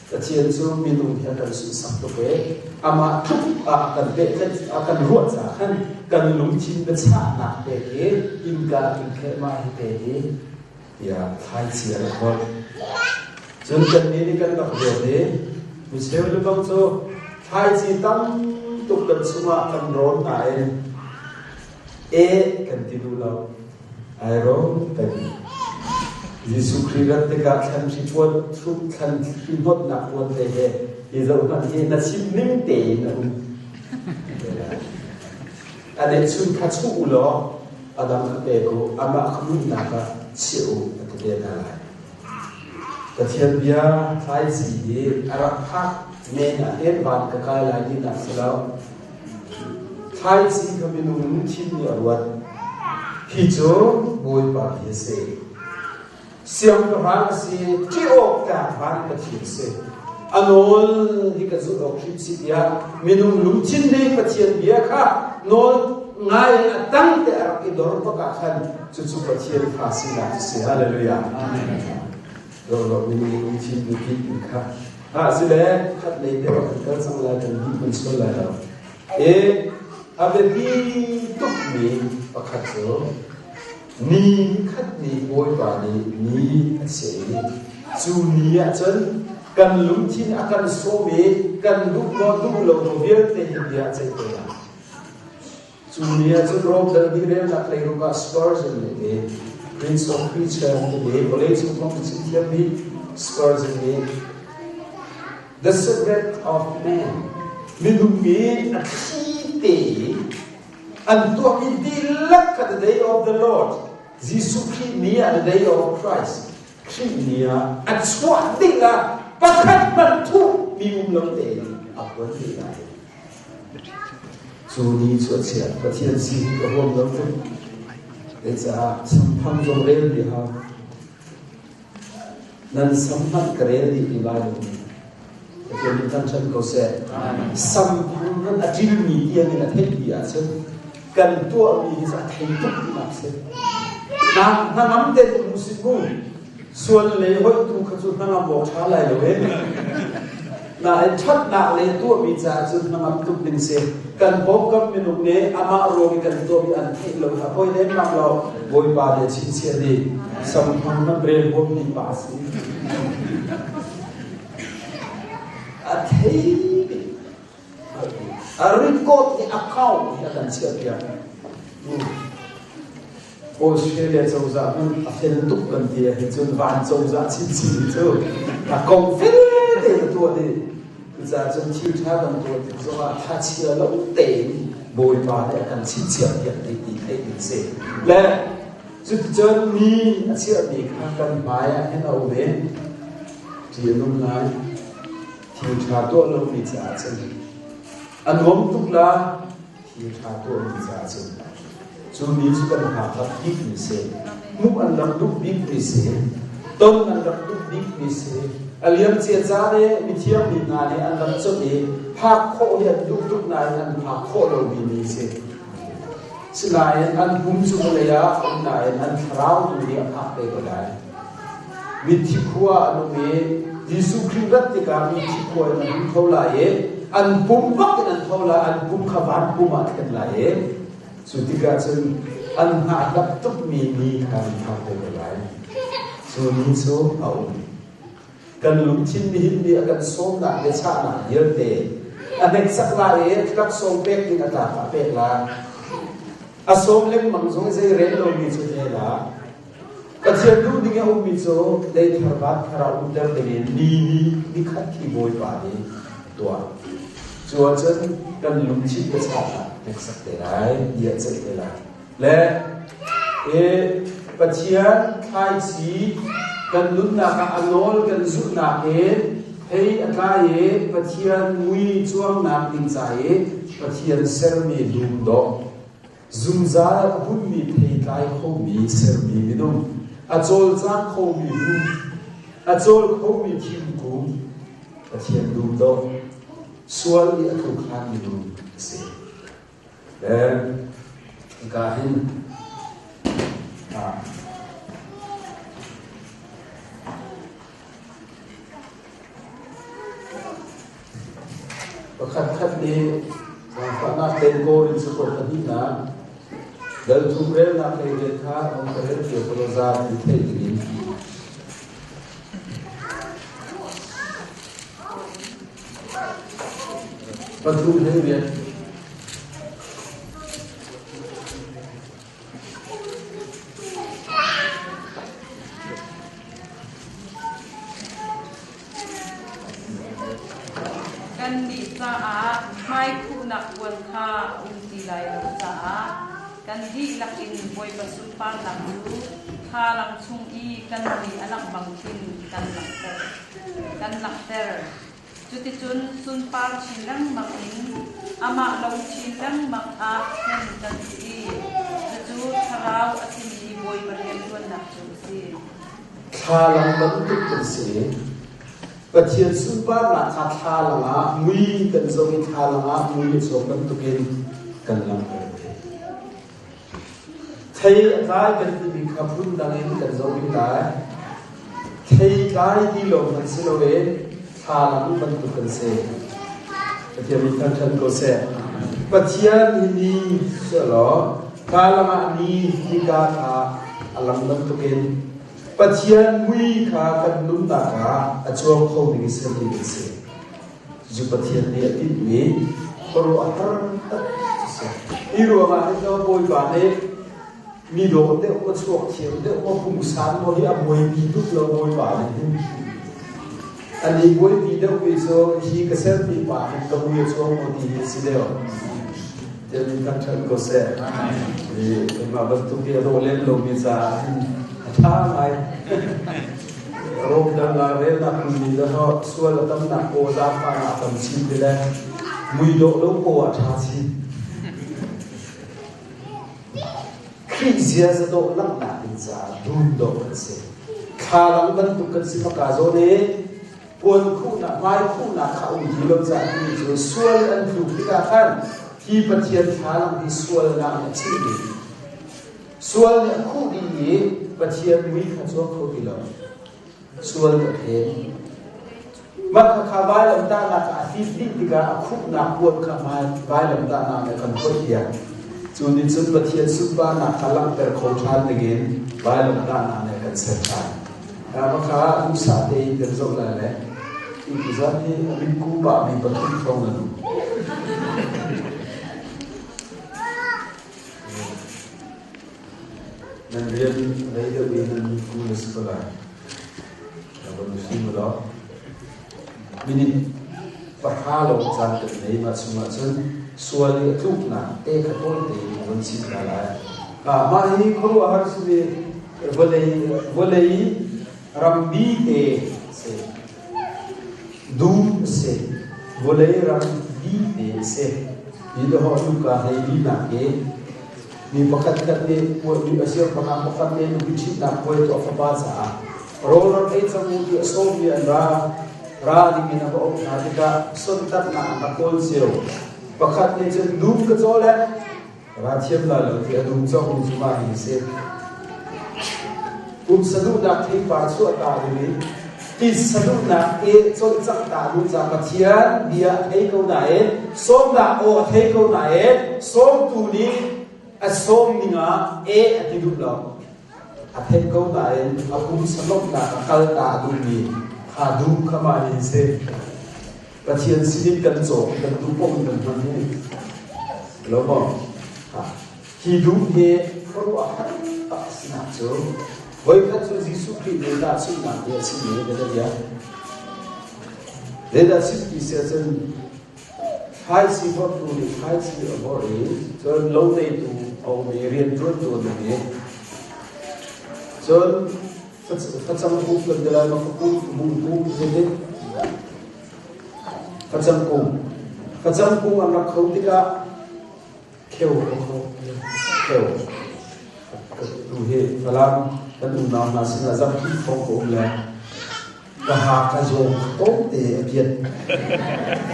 Kecian suruh minum dia akan susah tu ke. Ama akan akan ruat kan. Kan lumcin besar nak ke. Hingga mah ke. Ya hai sia lah. Jadi ini kan tak boleh. Misalnya lebang so hai si tam tu kan semua akan ron naik. Kan tidur lau, aerom tadi. Yesus Kristus dekat kan ritual truth kan ribut nak buat deh. Yesus nak dia nasib ning deh nak. Ada sun kacu ulo, ada makbeko, ama kamu nak siu kemudian nak. Kemudian dia file sih, Arab hak mena ban kekal lagi nak selalu. Hai si kami nunggu kini awat hijau boy pagi se siang perang si tiok kapan kecil se anol di kazu okship si dia minum lucin deh kecil dia kah nol ngai atang te arab idor pakakan cucu kecil kasih lah si haleluya amin kalau minum lucin dikit kah sila kat leh deh kalau sang dan di konsul lah Abadi tuk ni pakatso ni kat ni boy bani ni se chu ni achen kan lumthin akan some kan lukmo dulo do vierte dia chaitela chu ni achen rob dal di rem nak lei ruka Spurgeon le Prince of Preacher le college of Constitution ni Spurgeon ni the secret of man minumi and to be luck at the day of the Lord. Zisuki near the day of Christ. Krinia at Swadila, but had but two minimum day upon the night. So needs what's here, but here see the whole of them. It's some pounds of rail they have. Then some not really divided. Jadi tancan kau se, sampai nak jilmi dia ni nak hebat se, kan tua ni saya hidup di nafsu. Nah namde musibun, soal lehoi tu kerja nama bawa chalai loe. Nah cat nak leh tua bicara kerja nama tu ningse, kan bokap minum ne ama rogi kan tua bi anti lo, apa ini nak lo boy pada cincin ni, sampai nak beri bom di pasi. Athei, record ni account ni akan siap dia. Australia jauh jauh pun akan tukar dia, hijau van jauh jauh cincin itu. Account file tu ada, jauh jauh cincin kan tu ada. Jauh hati ada utang, boy pada akan siap dia di se. Le, jauh ni siap ni akan bayar hendak uben, dia nungai. Hiu chato lo ni cha chen an hom tuk la hiu chato ni cha chen chu ni chu kan ha ta big ni se mu an lam duk big ni se ton an lam duk big ni se aliam che cha ne mi thiam ni na ne an lam chu ni pha kho ya duk duk na an pha kho lo ni se silai an bum chu le ya an na an thrau tu ni a pe ko dai mi thi khuwa no me Yesus Kristus tika mi cikoi nan thola ye an pumbak nan thola an pum khawan pumat kan la ye so tika chen an ha lap tuk mi kan ha pe lai so ni so au kan lum chin ni hin ni akan som na de cha na yer te anek sak la ye klak som pek ni ata pa pe la asom lem mang zong sei ren lo mi chu ne la Kacir tu dengan umi so dari terbat kerana udar dengan ni kat kiboi padi tua. Cuaca kan lumci besar, eksak terai dia ceklah. Le, pacian kai si kan luna kan anol kan zuna hei akai pacian mui cuang nak tingzai pacian sermi dumdo. zumza hun mi thei lai kho mi ser mi minum achol chang kho mi ru achol kho mi thim ku pathian dum do sual li aku khan mi ru se ka hin khát đi và phát tên cô đi sự cuộc đi là đơn thu rêu là cái việc khác ông phải rất nhiều cô ra thì thấy gì và thu thế việc mai khu nạp quân kha tì lại lâu giả căn đi lạc in bồi bớt sụp pan lạc lú kha lạc chung y căn đi ăn lạc bằng tin căn lạc ter chú tí chun sun pan chín lăng mặc in ama lâu chín lăng mặc a căn căn y chú thao asin bồi bớt hiện quân nạp chung si kha lạc vẫn tiếp tục si và thiên sun ba là thà thà là ngã mui cần giống thà là ngã mui giống cần tu kiến cần làm thấy cái cần bị khắp hôn đang in cần giống cái thấy cái đi lòng cần xin lỗi thà là cũng cần tu cần se và thiên bị thân thân có se và thiên đi sợ lo thà là ngã đi cả thà làm cần tu kiến Pathian mui kha kan num ta ka achong kho mi se ni se ju pathian ni ati mi koro atar se iru ma he no boy ba ne mi do te ko chok thiem te ko pum san mo hi a boy bi tu lo boy ba ne ani boy bi da wi so hi ka ser bi ba ne ko wi chong mo di si de o de ni kan chan ko se e ma ba tu ke ro len lo mi sa tha mai rom da la re na kun da ho sual tam na ko da pa na tam sin de la mui do lo ko a tha si khi zia za do lang na in za dun do kan se kha lang ban tu kan si pa ka zo ne pon khu na mai khu na kha u ji lo za ni zo sual an tu ki ka khan ki pathian tha lang di sual na chi ni sual ne khu di pathian mi kha cho ko ki lo sual ka the ma kha vai lam ta na ka fi fi ga khu na puan kha mai vai lam ta na me kan ko hiya chu ni chun pathian su ba na khalang ter kho than again vai lam ta na ne kan se tha ka ma kha u sa te der zo la le ki za ni min ku ba mi pathian phong na nên riêng lấy được đi nên cũng là sự là còn khi mà đó mình phải hà lộ rằng cái này mà chúng ta chân xua đi lúc nào tê cái tôi thì vẫn xin là lại mà hi không có hard sự volei rambi tê se dum se volei rambi tê se ini họ lúc cả hay đi nặng cái ni pakat kat ni po ni asir pakat ni ni chit na po to fa ba sa roller eight sa mu di soviet ra di mina ba na di ka son tat na kol zero pakat ni chen dum ka zo le ra thiam la lo ti dum zo ni chu ma hi se sadu da thei pa su ta ni ti sadu na e zo chak ta lu za pathian dia thei ko na e som da o thei ko na e som tu ni a som ninga e ati du lo a then ko ta en a kum salok na kal ta du ni ha du khama ni se pathian sinit kan zo kan du pom kan du ni lo mo ha hi du he ko a ha sna zo voi ka zo jisu ki de da su na de si ne de ya de da si ki se chen hai si phot tu ni hai si a body so lo te tu ông bị riêng rốt tuần này, cho phát sinh cũng cần để làm một cũng thế đấy, phát sinh cũng anh là không thích cả kêu kêu đủ hệ và làm cái đủ nào mà xin là dâm khi phong cũng là và hạ cái dùng tốt để Việt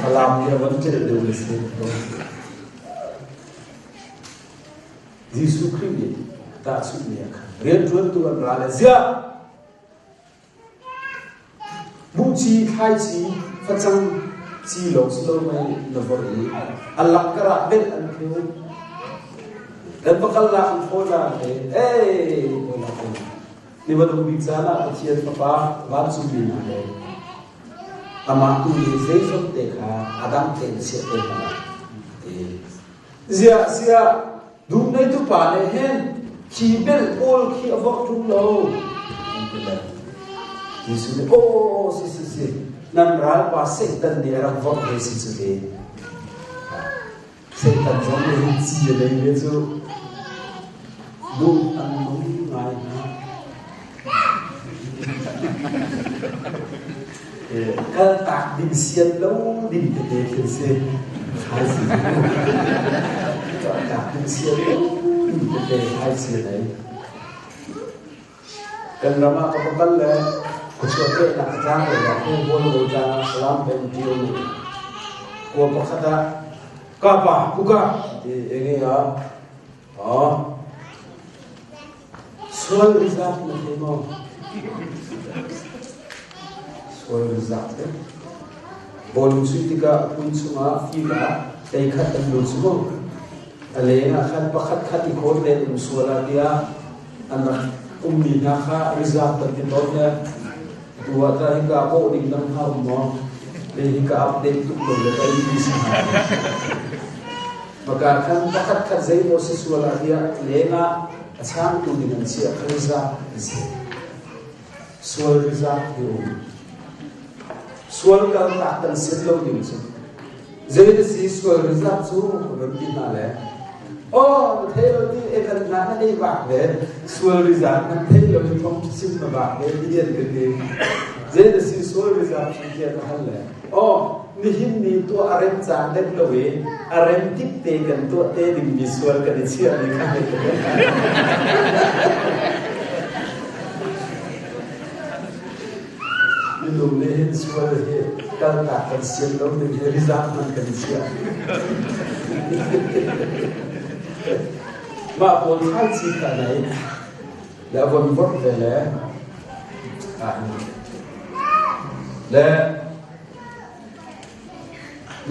và làm thì vẫn chưa được điều gì Jesus Christ ta xuất hiện riêng chuột tu ra là gì bu chi khai chi phát sinh chi lộc slow mai nó vội Allah kara bên anh kêu dan bakal lah phôi là thế ni mà đồng bị giá là chuyện papa van subi na đấy ama tu ni dây sông tê kha adam tên sẽ tên là zia zia đúng này tu pa này hen khi bel all khi avok trung lâu Yesus ni oh si nan ral pa setan dia ram vok he si si setan giống như chi ở đây biết chưa đúng ăn đúng ngày cái tạc đình xiên lâu đình để thiên xiên hai gì tạc đình xiên lâu đình để hai xiên đấy cần làm apa pun là cuộc sống nak trang để là không muốn người ta làm bên tiêu của bậc khác ta kapa buka ini ya soal result na mo soal result bolum suitika pun sunga fila tay khat an lu sumo alena khat khat ikot le suala dia anak ummi na kha result tan dia dua ta hingga ko ding nang ha mo le hingga update tu le kai di sana maka kan khat zai mo se suala dia lena asam tu dengan siap result isi sual result hiu sual kal tak tan setlo dim su zai si sual result su ko bin na le oh thelo ti ekan na na dei bak le sual result kan thelo ni phong sim na bak le dien de zai si sual result ki ya hal le oh ni hin ni tu arem chang dek lowe arem tik te kan tu te dim visual kan chia ni kan ni lu le hin sual he kal ta kan sia lo ni result man kan chia ma pon khai chi ka nai la von vot ve le le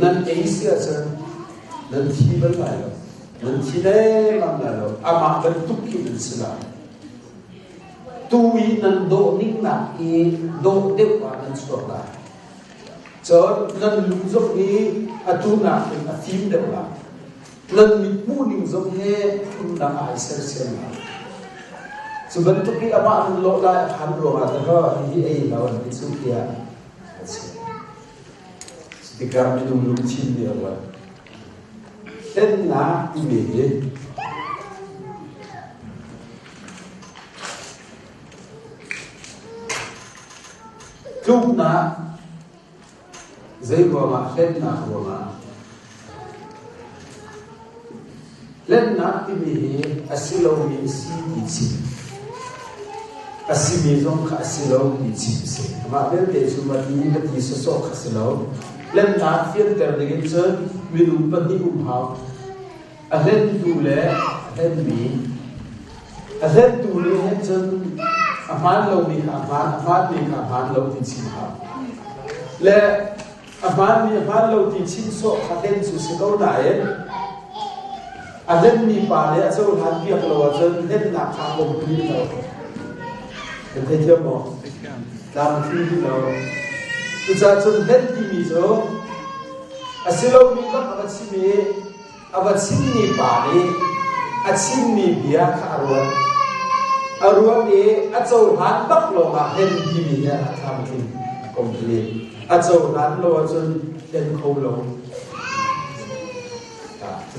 nan Asia sen nan thi bal lai lo nan thi le mam la lo ama ban tukki nan sila tu i nan do ning na i do de wa nan sto la cho nan lu zok ni atu na a thim de la nan mi pu ning zok he kun da ai ser ser la so ban tukki ama an lo la han ro ma ta ha hi ei la wan bi su kia Dikam ni dulu chin dia buat. Dan na ini tu na zai bawa len na bawa len na ini asilo mi si di asimi zong ka asilo di si ma bel te suma di ti so ka asilo len na phiên ter de gen sơn mi lu pa ni hao a len tu le len mi a len tu le hen chân a man lo ni a man ni a man lo ti chi ha le a man lo ti chi so kha len su se ko na e a len ni pa le a so han pi lo wa chân len na kha ko ni lo en te je mo dam fi lo Uca chân hết thì mi zo, asilo mi bak abat sini pare, asini dia karuan, aruan e acau han bak lo ma hen di mi ya tham kin komplain, acau han lo chân hen khâu lo,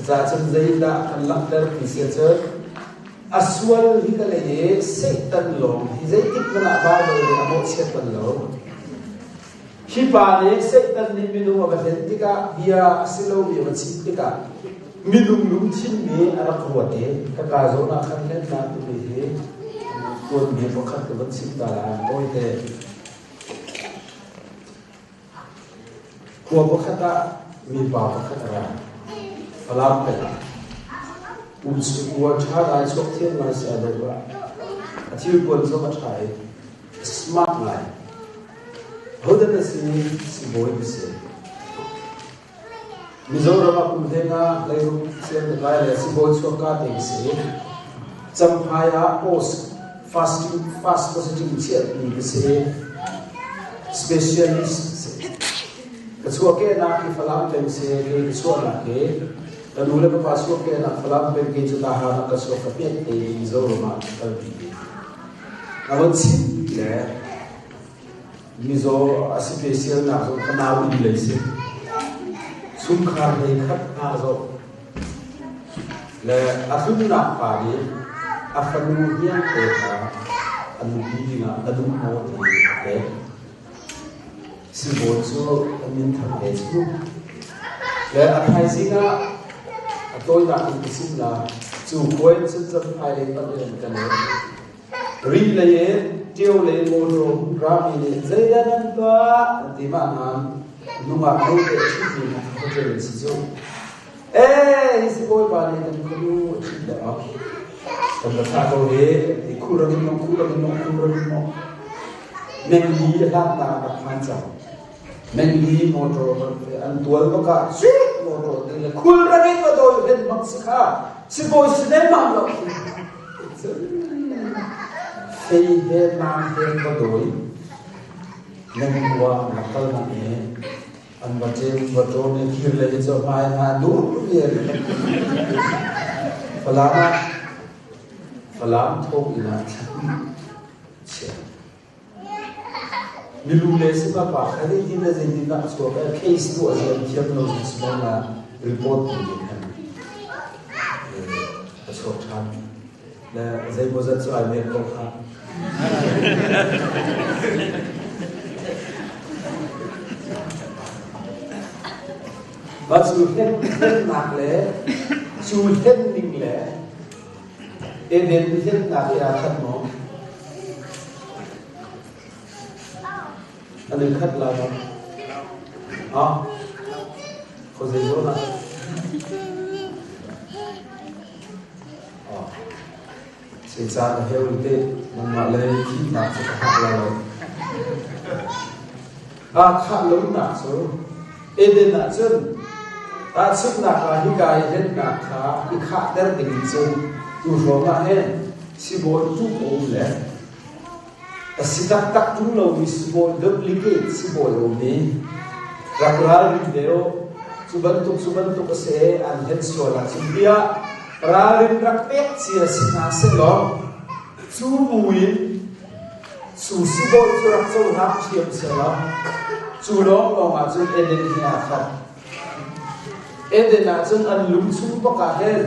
uca chân dây da kan lak dar pisia chân, aswal hikale e setan lo, dây tik mana ba lo e amo setan lo. Khi bà này sẽ tân đi minu mà cái tika bia asilo bia mà chip tika minung lung chin ni arak huate ka zo na khan le na tu he kon ni pakhat ban sim ta la oi te ko pakhata mi pa pakhata alam pe wa cha ga chok thien ma sa de ba athi kon so ma thai smart life hoda na si boy se Mizoram kumdenga layu sen kai le si boy so ka te se champhaya post fasting fast positive chet ni se specialist se kachua ke na ki falam tem se ke so na ke tanule pa paso ke na falam tem ke chuta ha na kaso ka pe te mizoram ka bi awat si le mizo special na so kana wi le se sum khar nei khat a zo le athun na pa ni afanu hian te ta anu bi na adu mo te si bo chu amin thak le chu le athai singa atoi na ki sim la chu koi chu chu phai le pa le ka ne ri le ye teo le mo ro ra mi le zaidan ba ti ma nan nunga no te chi ni ko te si zo si boy ba ni kan ku chi da a kan da ta ko he ti ku ra ni no men li la ta ka phan cha men li mo ro an tual ko ka si mo ro ni le kul ra ni ko do ben mak si kha si boy si ne ma lo he na he ko do nên qua là câu này anh và trên và trốn nên khi lấy cho mai mà đúng liền phải làm thôi là milu lấy sẽ bà cái gì là gì thì đặt số cái case của anh kiếm nó sẽ là report của mình số tham là dây bộ dân số ai biết không ha và chú hết nạc lẽ chú hết ninh lẽ em đến hết nạc ra thật nó anh ấy khất là nó có gì đó là xảy ra là heo tê mà lấy khi nạc sẽ khát là khát lớn nạc số em đến nạc chân ta sức nạc là hi gai hết nạc khá hi khát đer tình chân tu rồi mà hết si bồi tu ôm lẽ si tak tak tu lâu mi si bồi duplicate si bồi ôm đirak ra rin deo subantuk se an hết so la si bia ra rin rak pek chia si na se lo chu mui su si bồi chu rak châu hap thiam se lo chu lo mà chu eden hi a khat eden a chun an lung chung pa ka hen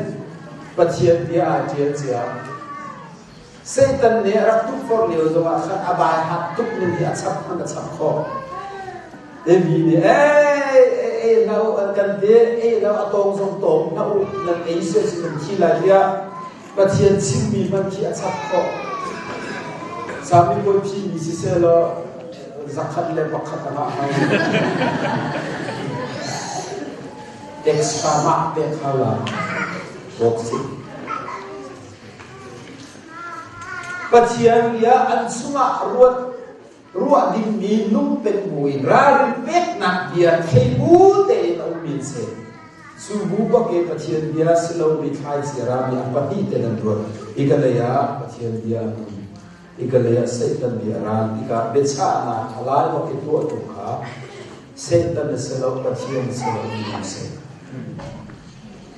pathian dia a tia chia Satan ne rak tuk for leo zo ma khat abai hat tuk ni a chap an chap kho ebi ni lau an kan de lau atong song tong na u nan ei se sin thi la dia pathian chim mi man ki a chap kho sami boy phi ni si se lo zakhat le pakhat na ha extra mak te khala boxi pathian ya an sunga ruat ding mi nung pen mui ra rin pek nak dia thei bu te no min se su bu ba ke pathian dia silo mi thai se ra mi apati te nan ro ikalaya pathian dia ikalaya Satan dia ran ika becha na halai ba ke tu kha Satan silo pathian silo mi se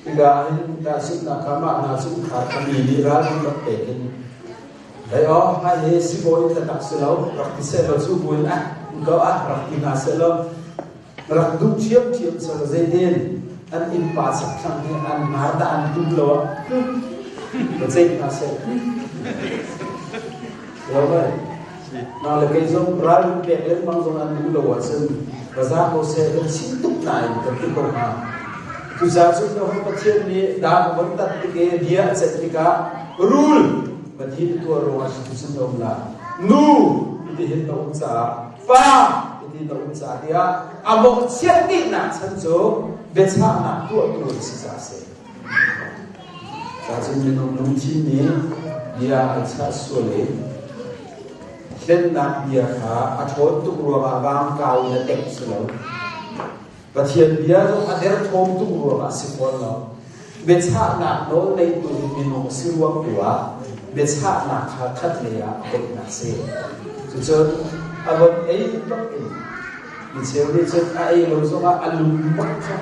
ika hin ta sit na kama na su kha kami ni ra rin ba pe đấy đó hai si bôi ta đặt sơ lâu đặt cái xe vào su bôi á có á đặt cái nào sơ lâu đặt đúng chiếm sơ dây đen ăn in pa sắp sang hay ăn má ta ăn đúng lâu và dây nào sơ lâu vậy nào là cái giống ra luôn đẹp lên mang giống ăn đúng lâu ở sân và ra cô xe lên xin túc này cầm cái cầu hàng tu za chu no ho pathian ni da mon tat ti ke dia set ti ka rule pathin tu ro a chu chu nom la nu ti hin no cha fa ti no cha dia amo chen ti na chan zo be cha na tu si sa se za chu ni no nung chi ni dia a cha so le len na dia kha a thon tu ro ma wang kau na tek su lo pathian dia zo a der thom tu ro ma si pon lo be cha na no nei tu ni no si ruam tu a be cha na kha khat le ya tek na se chu chu a bon ei tok in ni cheu ni chu a ei lo zo ma alum pak cha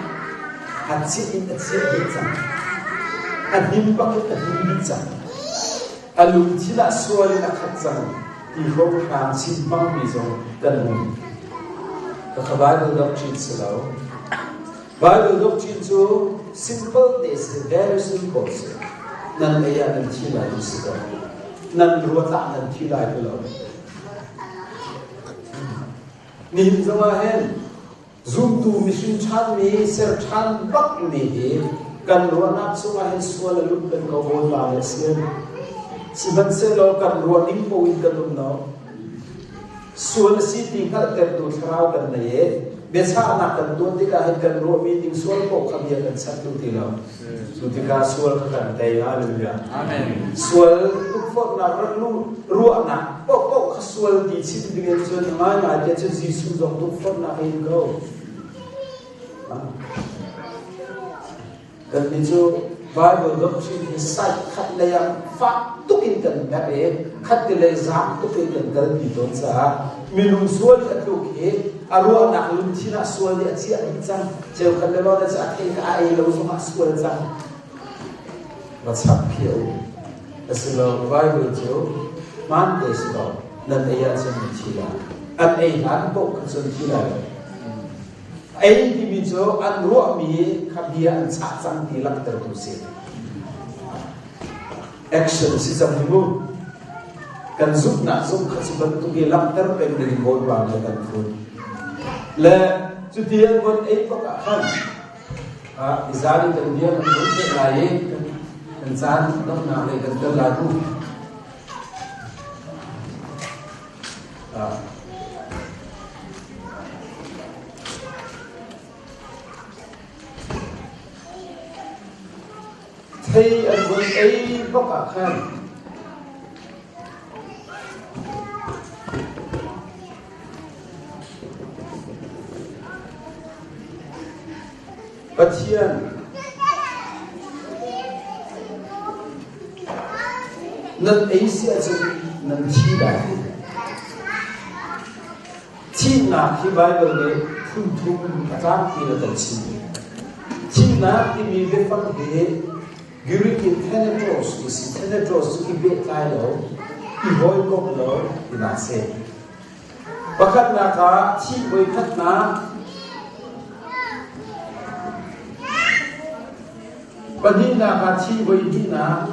a chi in a chi be cha a nim pak a nim bi cha alum chi la sual na khat cha ti ho kham chin pang bi zo kan mu ka Bible doctrine so Bible doctrine so simple is very simple nan ai an chi la ni so nan ru ta nan chi la ko lo ni zo ma hen zoom tu mission chan mi ser chan bak mi he kan ru na so ma hen so la lu kan ko bon la le se siban se lo kan ru ning po in kan no sual si ting hal ter tu thrau kan nei be cha na kan tu ti ka het kan ro mi ting sual ko khamia kan sat tu ti lo su ti ka sual kan dai hallelujah amen sual tu fo na lu ru na po ka sual ti chi ti ngen chu ma na je chu jisu jong tu fo na hin go kan ni chu Bible doctrine is sai khat le yang fa tu kin kan na be khat le zam tu kin kan kar bi don sa minung sual ka tu ke aru na lum thina sual le chi a chang cheu kan le lo da cha ke ka ai lo so ma sual chang ma chap phio asilo Bible jo man de so nan ai ya chen chi la an ai han po kan so chi la ai ti mi jo an ro mi khabia an cha chang ti lak ter tu se action si sam himu kan zup na zum khasiban tu ge lak ter pe ri bo ba le kan fu le chu tian bon ai pa ka khan a izali kan dia kan tu ke lai kan san dom na le kan ter la tu thấy anh vẫn ấy có cả khan bất thiên nên ấy sẽ cho nên chi đại chi na khi Bible này phun thum các kỳ là tận chi na thì mình biết phân biệt Giri in Tenetros, is Tenetros to keep it low, he boy go low, in that say. Bakat naka, chi boy kat na, Badin naka, chi boy dina,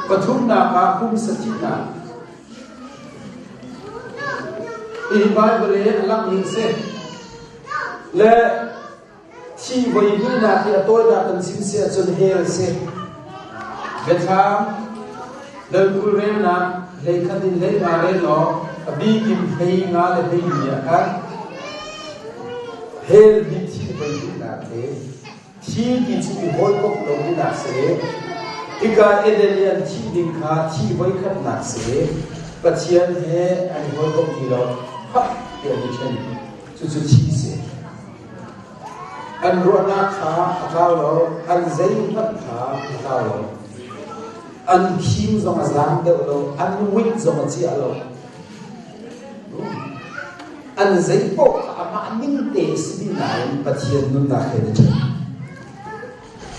Batum naka, kum satina. In Bible, alam in say, le chi boy dina, ki atoy na kan simsia chun hell say. Betham, the Kurena, they cut in late Marelo, a big in paying all the baby. Hail did she by that day. She did to be whole of Logina say. Ika Edelian cheating car, she wake up not say. But she had hair and whole of Kilo, hot, the addition to cheese. And Rona car, a towel, and Zayn car, a towel. An kim zong azang de lo an wit zong chi alo an zai po ama ning te si nai pathian nun na he de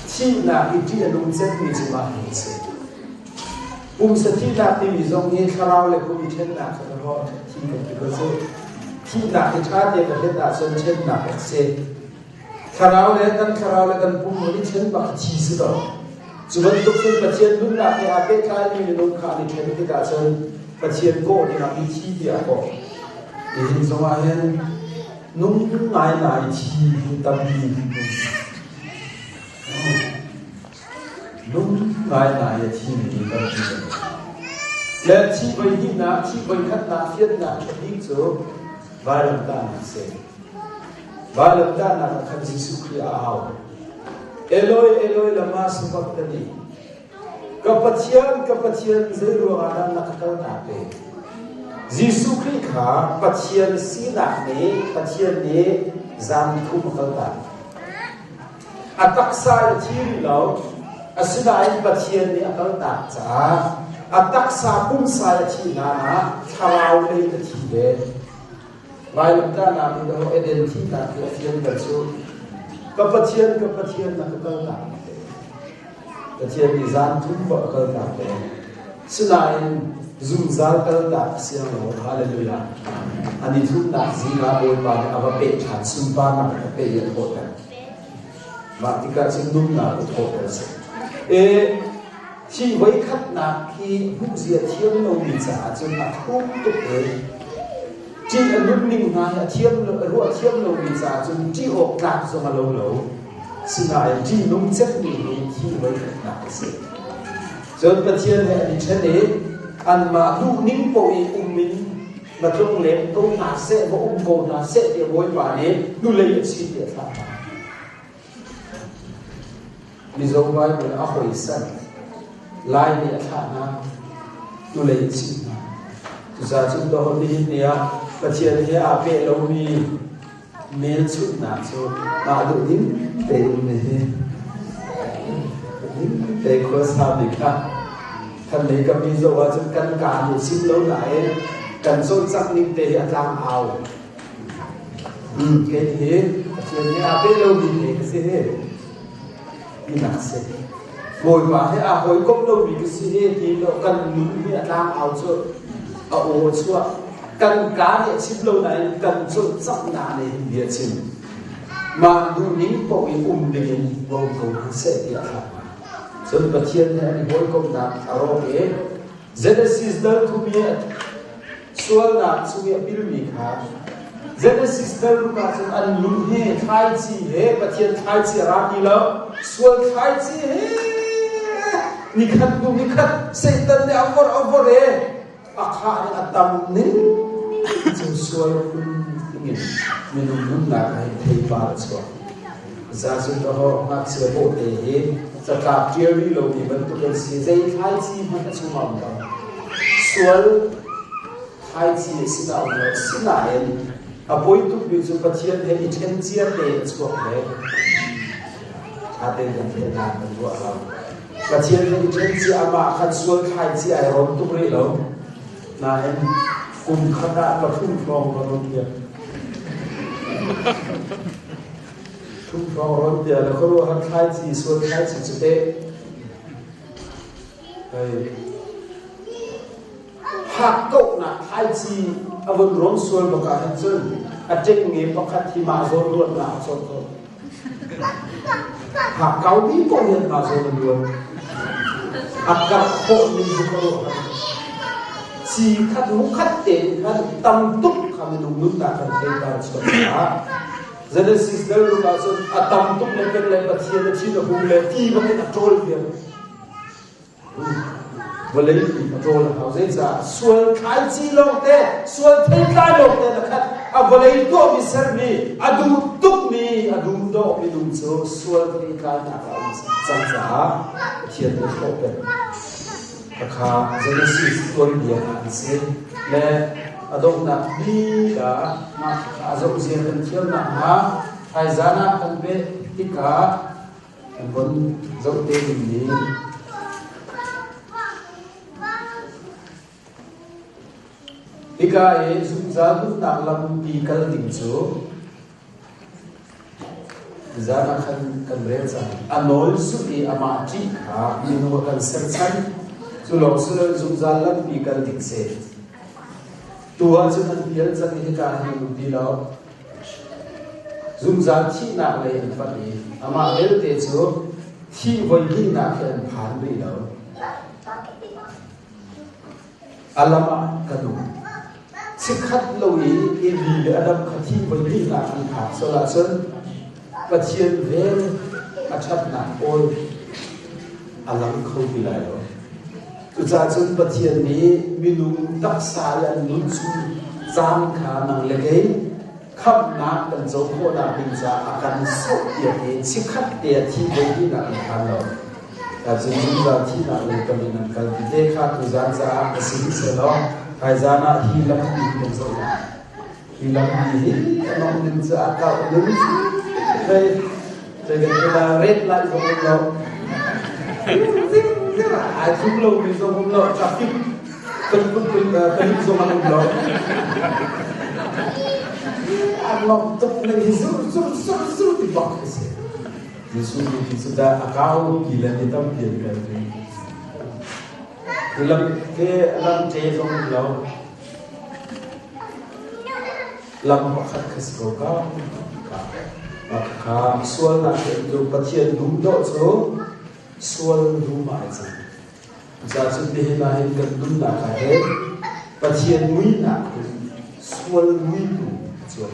chi na i ti anung chen ni chi ma he se sa ti na ti mi zong he kharao le ko mi chen na ka ro ti ko se ti na ti cha de ka he ta son chen na ka se kharao le kan pum ni chen ba chi si do Cuman untuk pasien lu nak yang apa kali ni lu kali ni kita akan pasien ko ni nak isi dia ko. Ini semua yang nung ngai chi tapi mai nãy thi mình đi đâu lên thi với đi na thi với khách na phiền na đi chỗ vài lần ta na sẽ vài lần ta na khăn Giêsu Christ ảo Eloi Eloi lama sabachthani kapathian zai ruang adam na kakal na pe Giêsu Christ kha pathian si na ne pathian ne zam thu kakal ta ataksa thi lo asidai pathian ne akal ta cha ataksa pum sa thi na tharau le ta thi le vai lam ta na mi do eden thi ta ke phian ka chu kapathian na kakal ta pathian ni zam thu ba akal ta pe sinai zum zal kal ta siang lo hallelujah ani thu ta zinga oi ba ava pe chan sum ba na pe ye ko ta ma ti ka sin dum na ko ta se e chi wai khat na ki hu zia thiam lo ni cha chun na thu tu e chi anum ning na ya thiam lo ru thiam lo ni cha chun chi ok na so ma lo lo sinai chi num chet ni chi wai khat na se chun pathian he ani chane an ma lu ning po e min ma trong le ko na se bo ko na se te boi pa ne lu le chi te tha mi zo vai mo a hoi san lai ne tha na lu le chi na tu za chu do ni ne ya pathian he a pe lo mi mel chu na chu ma du din te ne he te ko sa bi kaท่านเลยก็มีโซว่าจะกันการอยู่ชิ้นแล้วไหนกันส้นสักนิดเดียวจางเอาแค่นี้เชื่อเนี่ยอาเปโลมีเอกสิเฮมีหนักเสียโวยว่าให้อาหอยก้มโลมีกสิเฮทีเรากันลุ้นเนี่ยจางเอาชั่วเอาโอชั่วกันการเนี่ยชิ้นแล้วไหนกันส้นสักนาในเดียชินมาดูนิ้งปอยเดียนวงกลมเสียเดียครับส่วนประเทศเนี่ยนี่บอยก็นักอารมณ์เองเจเนซิสเดินทุบีส่วนนักสุเมียพิรุมีค่ะเจเนซิสเดินลูกอาจจะอันลุ่มเฮไทยจีเฮประเทศไทยจีรามีแล้วส่วนไทยจีเฮนี่ขัดดูนี่ขัดเซตันเนี่ยเอาวอร์เร่อาคาเนี่ยตั้มนิ่งจึงส่วนนี่มีนุ่มหนักให้เทบาลส่วนจะสุดท้ายนักเสือโบเตเฮจะกลับเทียรีเราดีมันตัวเป็นสีใจไทยจีมันจะชุ่มมันแล้วส่วนไทยจีสินาเราสินาเองอาบอยตุกอยู่จุดประเทศเฮอิเชนเจียเตะช่วงนี้อาเตนเทนานมันว่าเราประเทศเฮอิเชนเจียมาขันส่วนไทยจีไอรอนตุกเรื่องเรานาเองกลุ่มคณะกระทุ่มฟองกันเดียวทุ่มฟองร้อนเดียวแล้วเขารู้ว่าไทยจีส่วนไทยจีจุดเตะหักโต๊ะนะไทยจีอวันร้อนส่วนประกาศจนอาจจะเงียบประกาศที่มาโซนล้วนมาโซนหักเกาหลีก็เห็นมาโซนล้วนหักกับโคมีสุขโลกจีขัดมุขัดเต็นขัดตำตุกคำนุ่มนุ่มตาคันเทตาสุดาเจเนซิสเดลูกาส่วนอัตมตุกเล็กเล็กประเทศที่เราพูดเลยที่มันเป็นโจรเดียววันนี้โจรเขาเสียส่วนขายจีโลกเตะส่วนเทคายโลกเตะนะครับวันนี้ตัวมีเสมีอดูตุกมีอดูโดมีดูโจส่วนเทคายนักเอาจังจ้าเทียนเป็นโลกเป็นราคาเจเนซิสตัวเดียวกันเสียและอดงนักดีละนักอาจจะเสียเป็นเที่ยวนักฮะไทยจานะกันเป็นที่กาบนเจ้าเตวินนี้ที่กาสุนทรภูนักลำปีกันดิ่งจูจานะกันเรียนจังอันโน้นสุดที่อามาจิขามีนัวกันเซอร์ชันสุลองสุลสุนทรลำปีกันดิ่งเสตัวจะมันเพียงจะมีการให้ดูดีแล้วซุ่มซาที่นักเลยอันฟังดีอามาเอลเตจูที่วันที่นักเห็นผ่านดีแล้วอัลมากันดูสิขัดลุยอินดีและอันดับที่วันที่นักมีผ่านสละส่วนประเทศเวรอาชัดนักโอย alang khâu bị lại rồi tu cha chun pathian ni minung tak sa yan nun chu jam kha nang legei khap na kan zo ko na bin cha akan so ye ni chi khat te thi be ni na kan lo ta chun ra thi na le kan nan kal bi de kha tu jan cha asin se lo kai jana hi lam ni kan zo na hi lam ni kan ong din cha ka din kai kai ga red light zo lo ai cũng lâu mình dùng không lâu traffic cần dùng mà không lâu anh lòng tập này rút thì bọc cái gì Yesus itu sudah akau gila di tampil kan dalam cahaya yang lalu lam pakat keseroka maka sual nak itu patian duduk so sual rumah aja. Jatuh di lain kendun nak ada, pasien mui nak sual mui tu sual.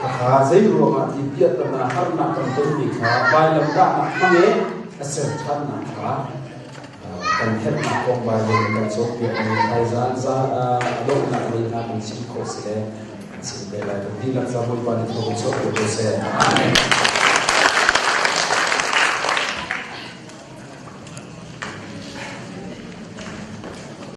Akazai rumah di pihak tanah har nak kendun ni kah, bayi lemdak nak kene, asal chan nak kah, kan het nak kong bayi lemdak sok pihak ni, kaizan adok nak lihat mencik kos le, mencik belai. Tidak sabun pada tu sok tu se.